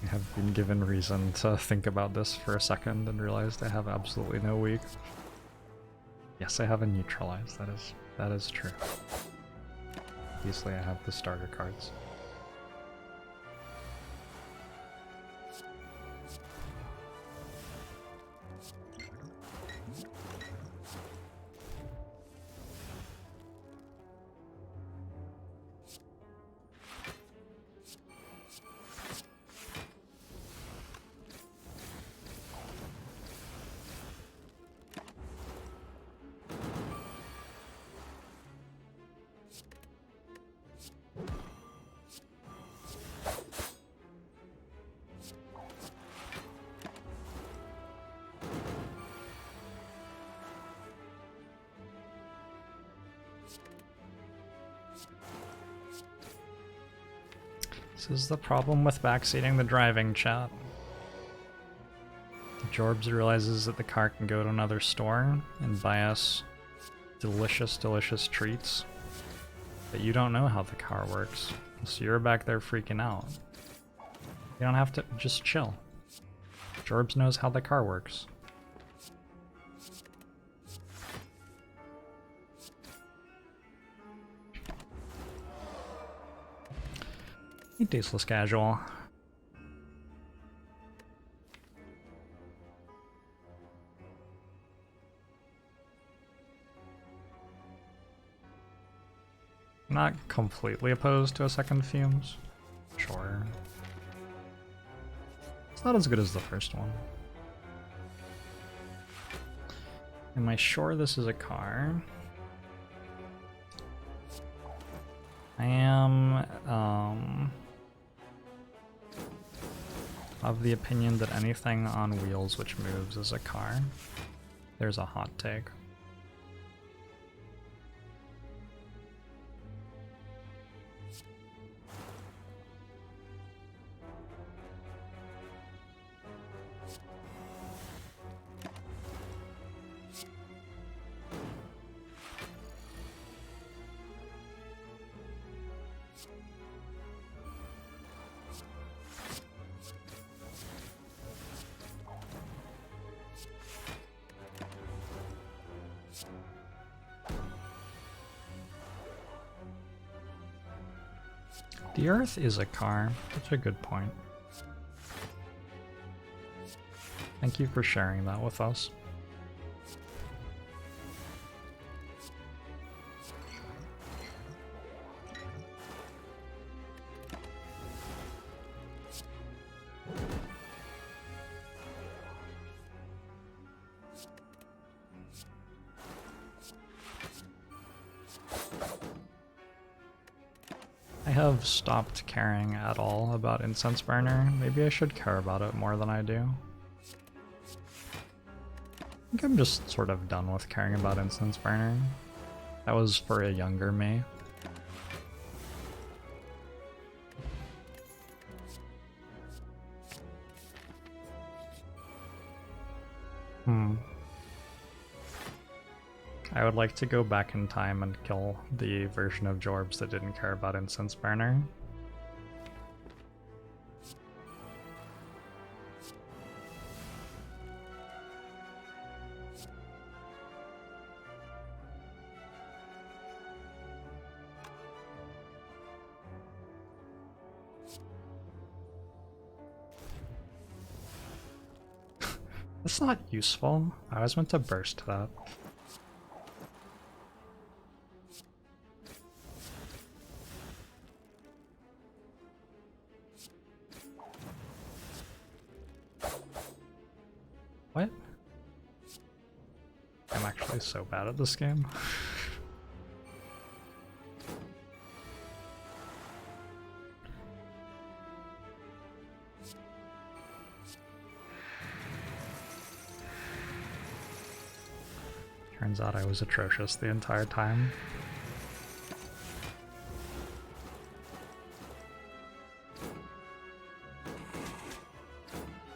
have been given reason to think about this for a second and realized I have absolutely no weak. Yes, I have a neutralize. That is true. Obviously, I have the starter cards. This is the problem with backseating the driving, chat. Jorbs realizes that the car can go to another store and buy us delicious, delicious treats. But you don't know how the car works, so you're back there freaking out. You don't have to, just chill. Jorbs knows how the car works. Hey, tasteless casual. I'm not completely opposed to a second Fumes. Sure. It's not as good as the first one. Am I sure this is a car? I am, of the opinion that anything on wheels which moves is a car. There's a hot take. The Earth is a car. That's a good point. Thank you for sharing that with us. I have stopped caring at all about Incense Burner. Maybe I should care about it more than I do. I think I'm just sort of done with caring about Incense Burner. That was for a younger me. I would like to go back in time and kill the version of Jorbs that didn't care about Incense Burner. That's not useful. I was meant to burst that. What? I'm actually so bad at this game. Turns out I was atrocious the entire time.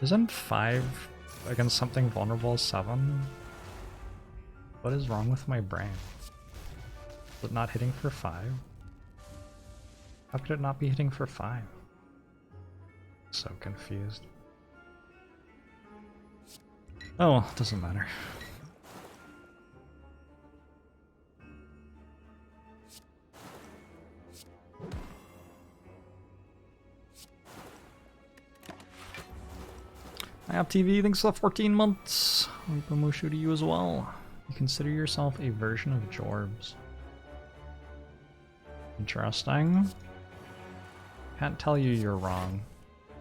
Isn't 5 against something vulnerable 7? What is wrong with my brain? Is it not hitting for 5? How could it not be hitting for 5? So confused. Oh well, doesn't matter. IOPTV, thanks for 14 months. Mushu to you as well. You consider yourself a version of Jorbs. Interesting. Can't tell you you're wrong.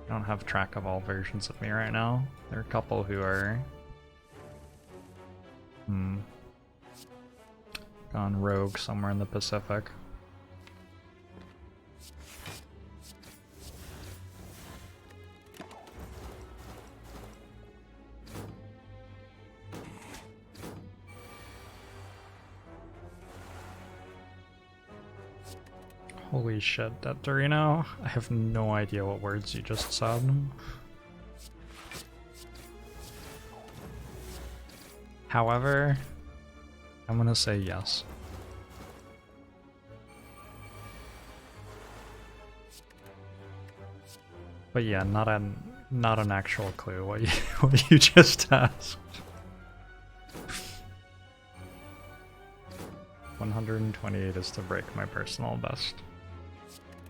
I don't have track of all versions of me right now. There are a couple who are... gone rogue somewhere in the Pacific. Holy shit, Dorino. I have no idea what words you just said. However, I'm gonna say yes. But yeah, not an actual clue what you just asked. 128 is to break my personal best.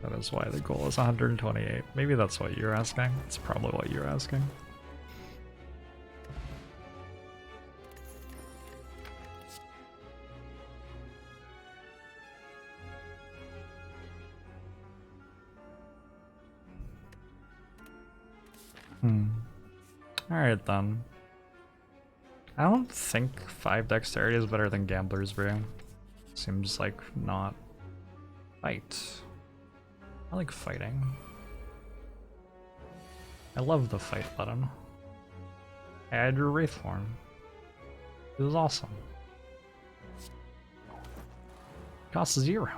That is why the goal is 128. Maybe that's what you're asking. It's probably what you're asking. Alright then. I don't think 5 dexterity is better than Gambler's Brew. Seems like not. Fight. I like fighting. I love the fight button. Add your Wraith form. It was awesome. Costs 0.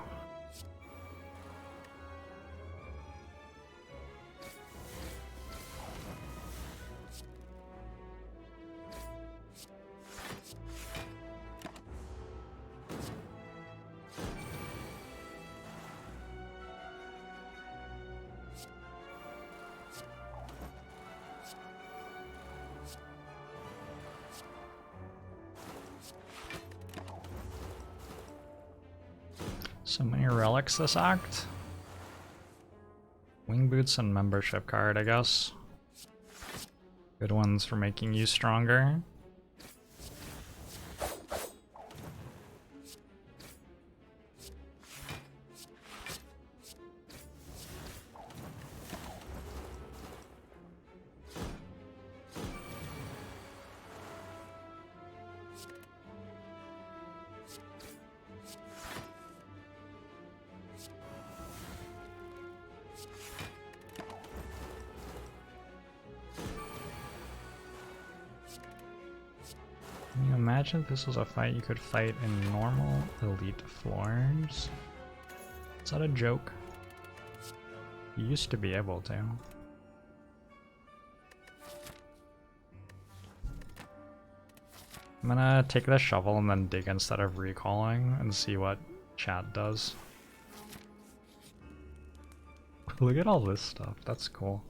So many relics this act. Wing boots and membership card, I guess. Good ones for making you stronger. Can you imagine if this was a fight you could fight in normal elite floors? Is that a joke? You used to be able to. I'm gonna take the shovel and then dig instead of recalling and see what chat does. Look at all this stuff, that's cool.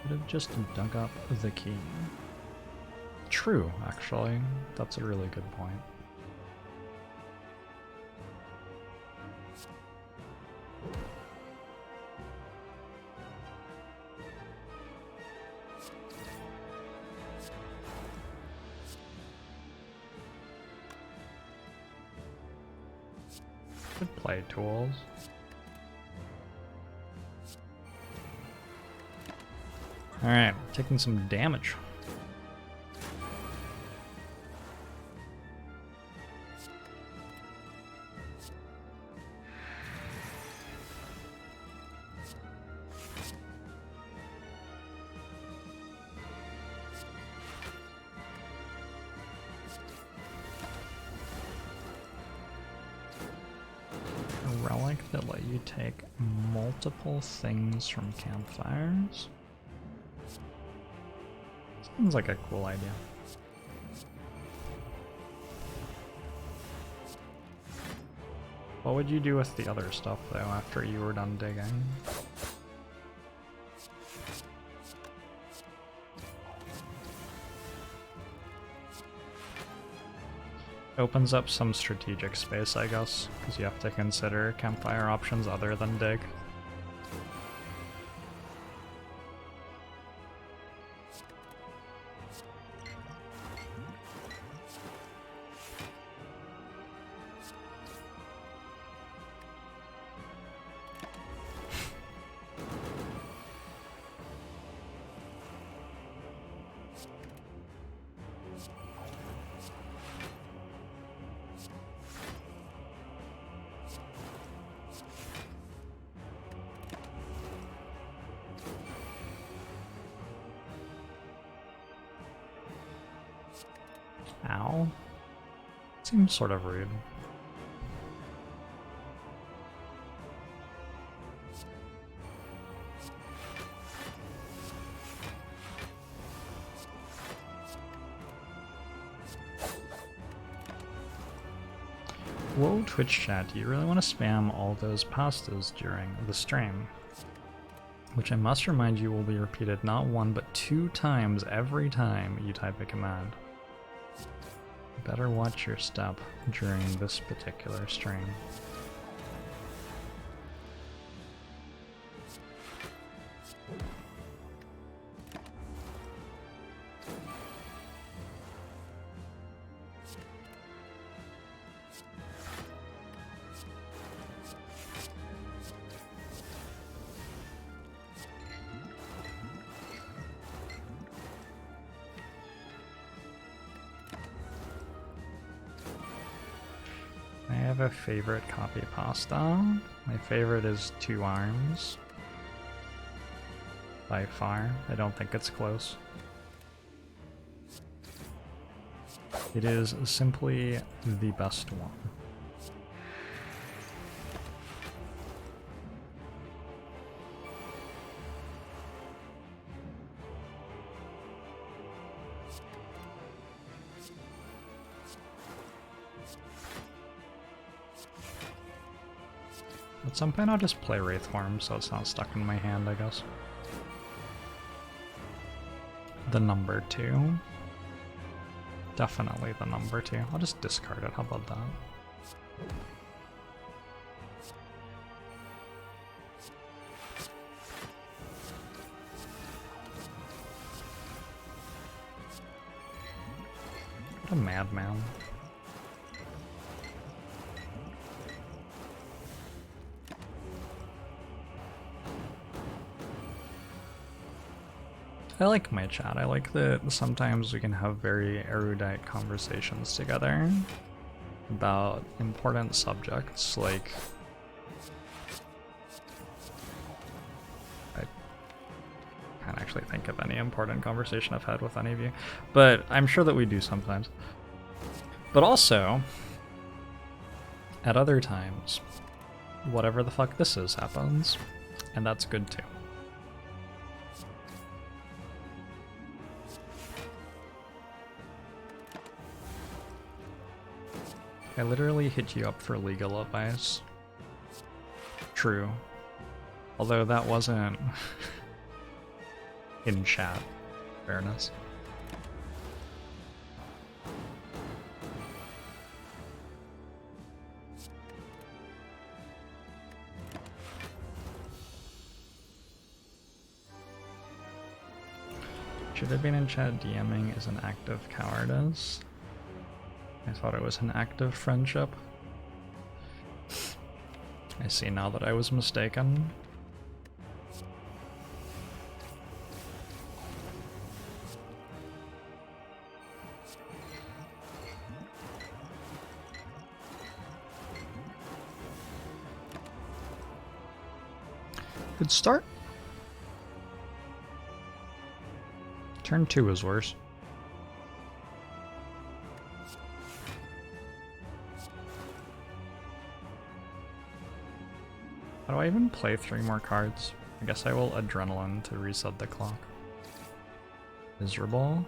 Could have just dug up the key. True, actually. That's a really good point. Could play tools. Alright, taking some damage. A relic that let you take multiple things from campfires. Sounds like a cool idea. What would you do with the other stuff though after you were done digging? Opens up some strategic space, I guess, because you have to consider campfire options other than dig. Ow. Seems sort of rude. Whoa, Twitch chat, do you really want to spam all those pastas during the stream? Which I must remind you will be repeated not 1 but 2 times every time you type a command. Better watch your step during this particular stream. I have a favorite copy pasta. My favorite is 2 Arms. By far. I don't think it's close. It is simply the best one. At some point I'll just play Wraithform so it's not stuck in my hand, I guess. The number 2. Definitely the number 2. I'll just discard it, how about that? What a madman. I like my chat. I like that sometimes we can have very erudite conversations together about important subjects, like I can't actually think of any important conversation I've had with any of you, but I'm sure that we do sometimes. But also, at other times, whatever the fuck this is happens, and that's good too. I literally hit you up for legal advice. True. Although that wasn't in chat. Fairness. Should have been in chat. DMing is an act of cowardice. I thought it was an act of friendship. I see now that I was mistaken. Good start. Turn 2 is worse. How do I even play 3 more cards? I guess I will Adrenaline to reset the clock. Miserable.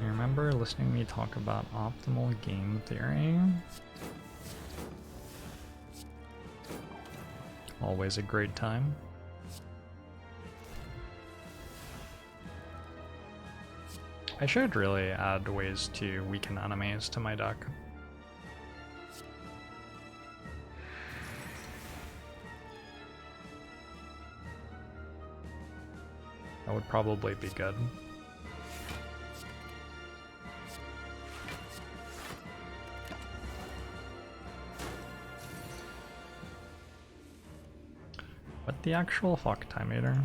I remember listening to me talk about optimal game theory. Always a great time. I should really add ways to weaken enemies to my deck. That would probably be good. What the actual fuck, Time Eater?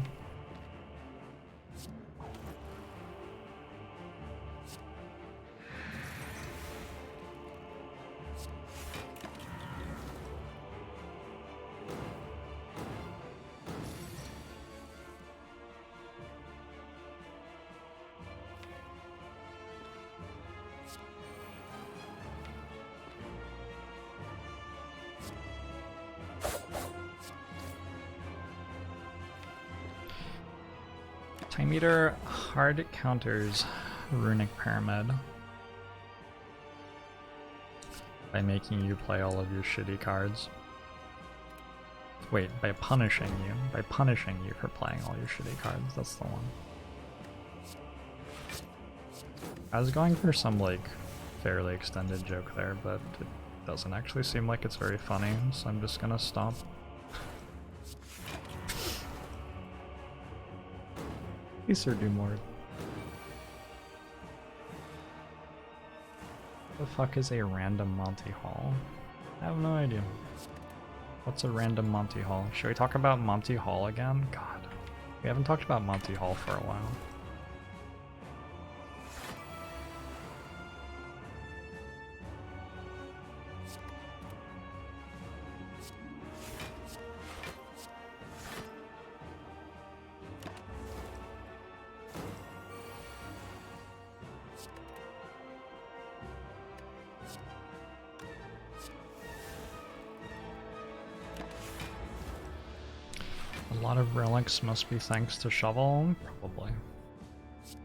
Time Eater hard counters Runic Pyramid by making you play all of your shitty cards. Wait, by punishing you. By punishing you for playing all your shitty cards. That's the one. I was going for some, like, fairly extended joke there, but it doesn't actually seem like it's very funny, so I'm just gonna stop. Please do more. What the fuck is a random Monty Hall? I have no idea. What's a random Monty Hall? Should we talk about Monty Hall again? God, we haven't talked about Monty Hall for a while. A lot of relics must be thanks to Shovel? Probably.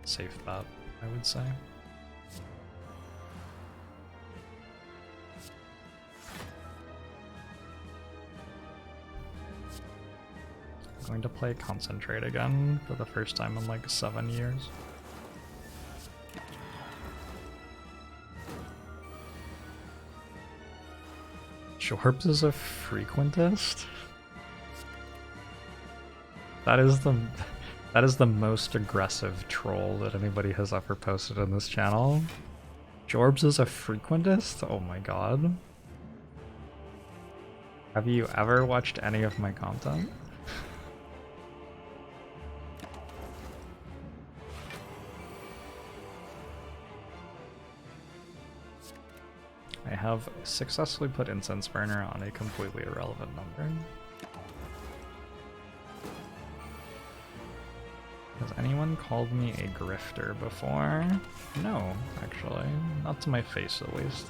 Safe bet, I would say. I'm going to play Concentrate again for the first time in like 7 years. Jorbs is a frequentist? That is the most aggressive troll that anybody has ever posted on this channel. Jorbs is a frequentist? Oh my god. Have you ever watched any of my content? I have successfully put Incense Burner on a completely irrelevant number. Has anyone called me a grifter before? No, actually. Not to my face, at least.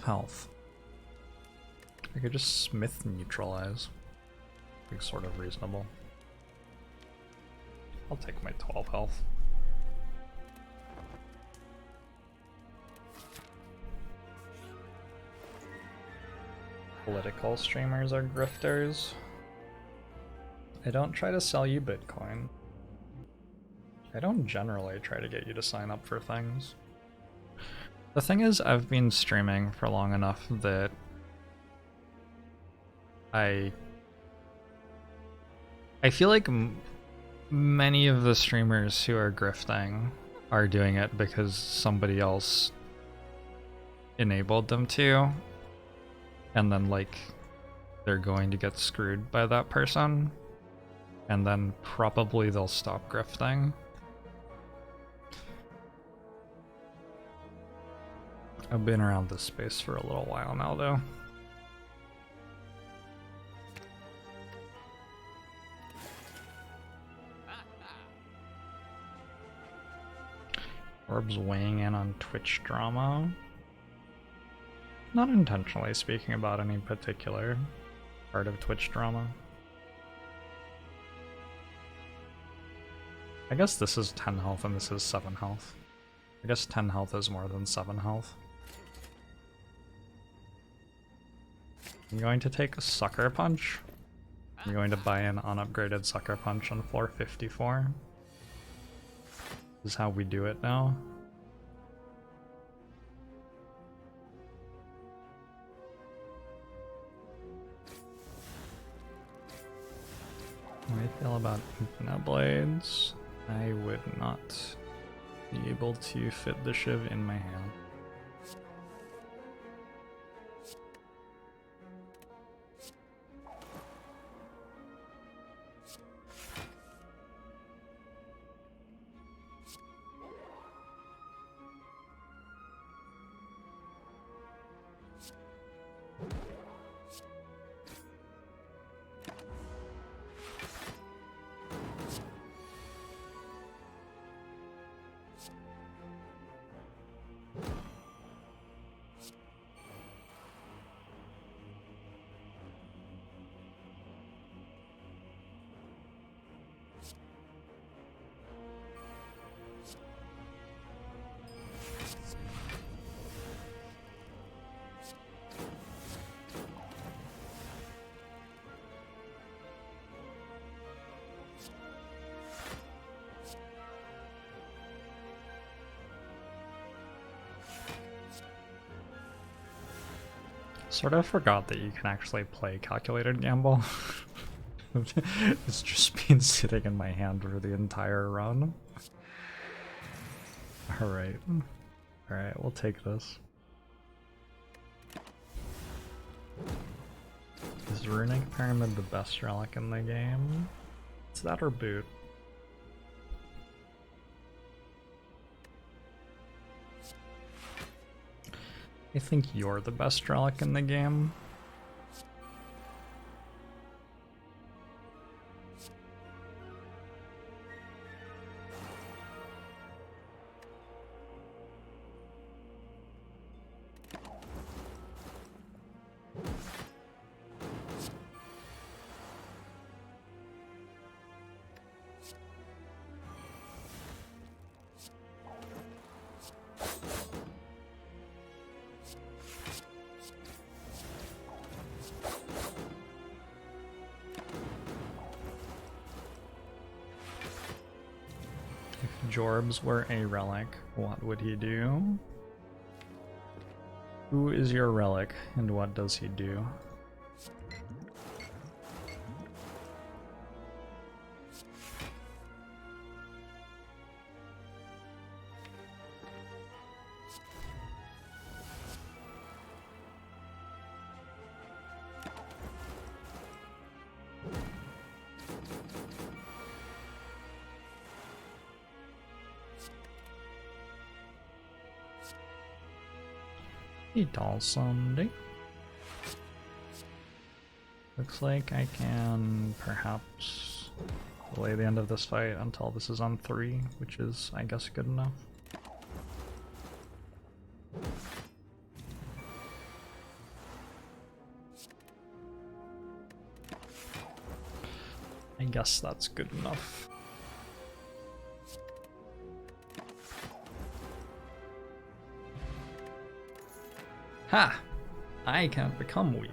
Health. I could just Smith neutralize. Be sort of reasonable. I'll take my 12 health. Political streamers are grifters. I don't try to sell you Bitcoin. I don't generally try to get you to sign up for things. The thing is, I've been streaming for long enough that I feel like many of the streamers who are grifting are doing it because somebody else enabled them to, and then like they're going to get screwed by that person, and then probably they'll stop grifting. I've been around this space for a little while now, though. Jorbs weighing in on Twitch drama. Not intentionally speaking about any particular part of Twitch drama. I guess this is 10 health and this is 7 health. I guess 10 health is more than 7 health. I'm going to take a Sucker Punch. I'm going to buy an unupgraded Sucker Punch on floor 54. This is how we do it now. How do I feel about Infinite Blades? I would not be able to fit the Shiv in my hand. Sort of forgot that you can actually play Calculated Gamble. It's just been sitting in my hand for the entire run. Alright. Alright, we'll take this. Is Runic Pyramid the best relic in the game? It's that or Boot. I think you're the best relic in the game. Jorbs were a relic, what would he do? Who is your relic, and what does he do? Doll Sunday. Looks like I can perhaps delay the end of this fight until this is on 3, which is, I guess, good enough. I guess that's good enough. Ha! I can't become weak.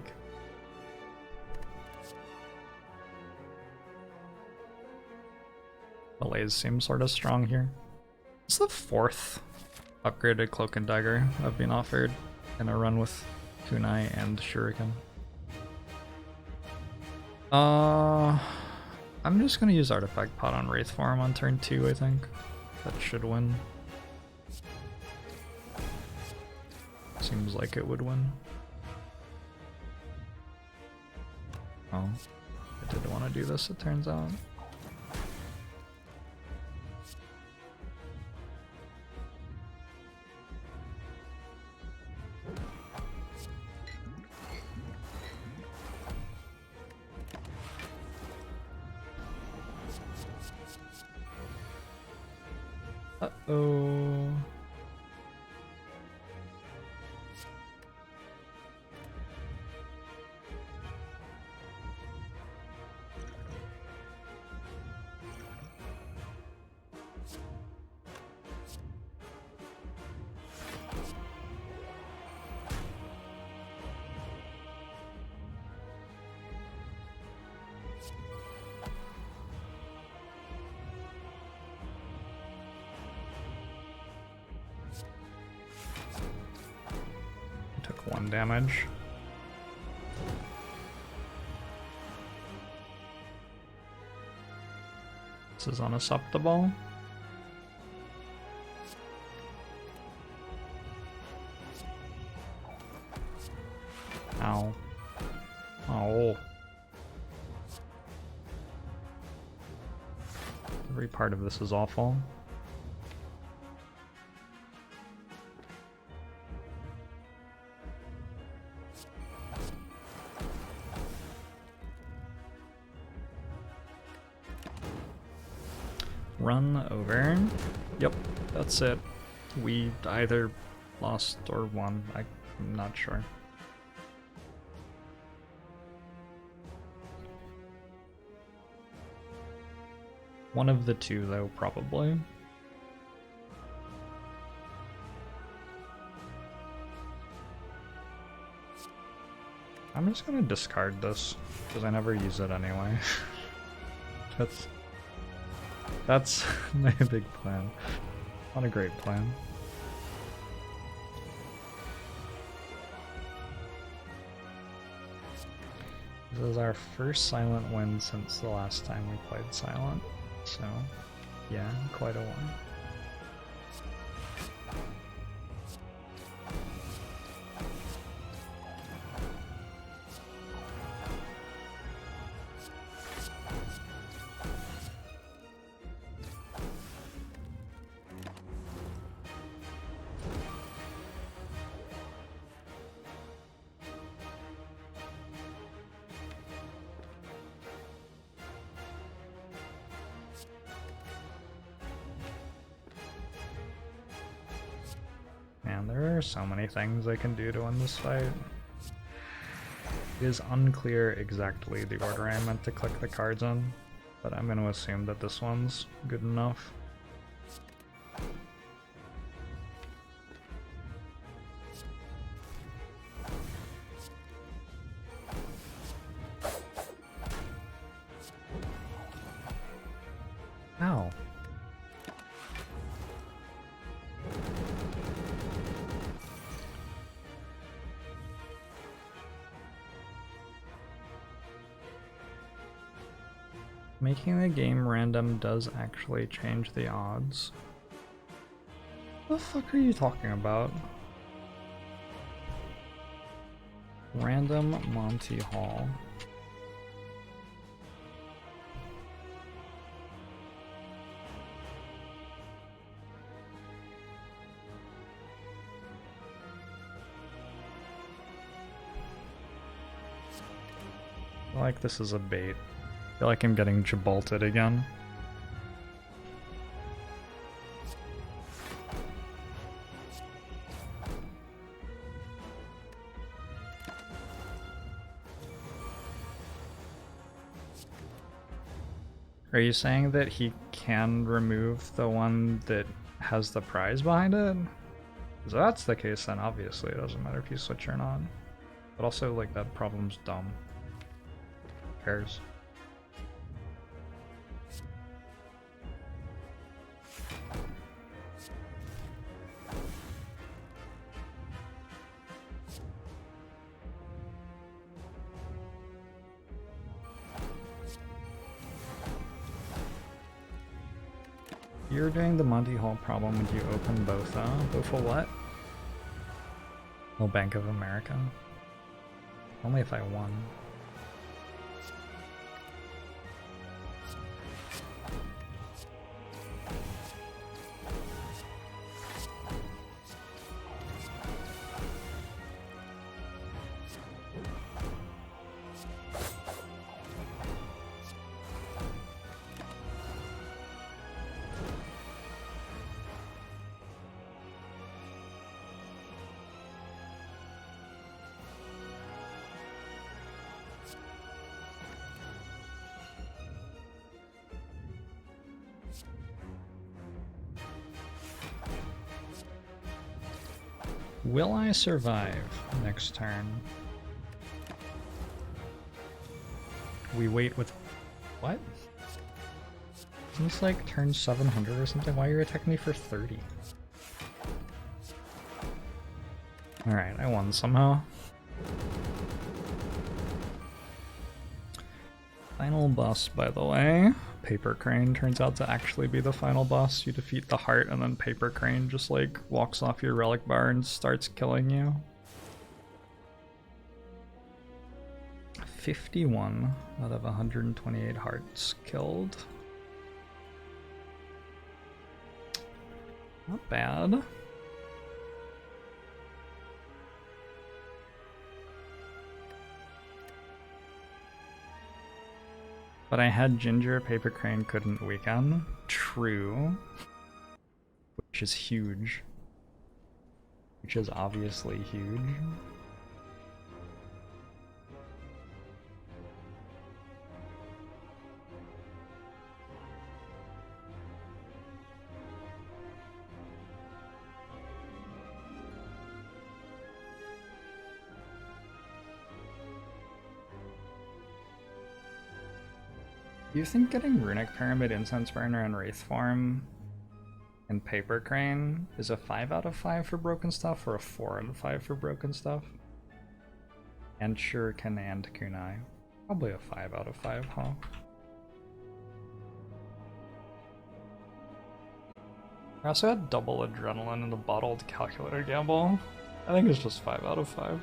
Malaise seems sort of strong here. It's the 4th upgraded Cloak and Dagger I've been offered in a run with Kunai and Shuriken. I'm just gonna use Artifact Pot on Wraith Form on turn 2, I think. That should win. Seems like it would win. Oh, I did want to do this, it turns out. Uh-oh. Took 1 damage. This is unacceptable. Ow. Oh. Every part of this is awful. Run over. Yep, that's it. We either lost or won. I'm not sure. One of the two, though, probably. I'm just gonna discard this, because I never use it anyway. That's my big plan. Not a great plan. This is our first Silent win since the last time we played Silent, so yeah, quite a while. Man, there are so many things I can do to win this fight. It is unclear exactly the order I meant to click the cards in, but I'm going to assume that this one's good enough. Ow. Making the game random does actually change the odds. What the fuck are you talking about? Random Monty Hall. I feel like this is a bait. I feel like I'm getting jabolted again. Are you saying that he can remove the one that has the prize behind it? If that's the case, then obviously it doesn't matter if you switch or not. But also, like, that problem's dumb. Who cares? You're doing the Monty Hall problem when you open both, both a what? Oh, Bank of America. Only if I won. Will I survive next turn? We wait with... What? Isn't this like turn 700 or something? Why are you attacking me for 30? Alright, I won somehow. Final boss, by the way. Paper Crane turns out to actually be the final boss. You defeat the heart and then Paper Crane just like walks off your relic bar and starts killing you. 51 out of 128 hearts killed. Not bad. But I had Ginger, Paper Crane couldn't weaken. True. Which is huge. Which is obviously huge. Do you think getting Runic Pyramid, Incense Burner, and Wraith Form and Paper Crane is a 5 out of 5 for broken stuff or a 4 out of 5 for broken stuff? And Shuriken and Kunai. Probably a 5 out of 5, huh? I also had double adrenaline in the bottled calculator gamble. I think it's just 5 out of 5.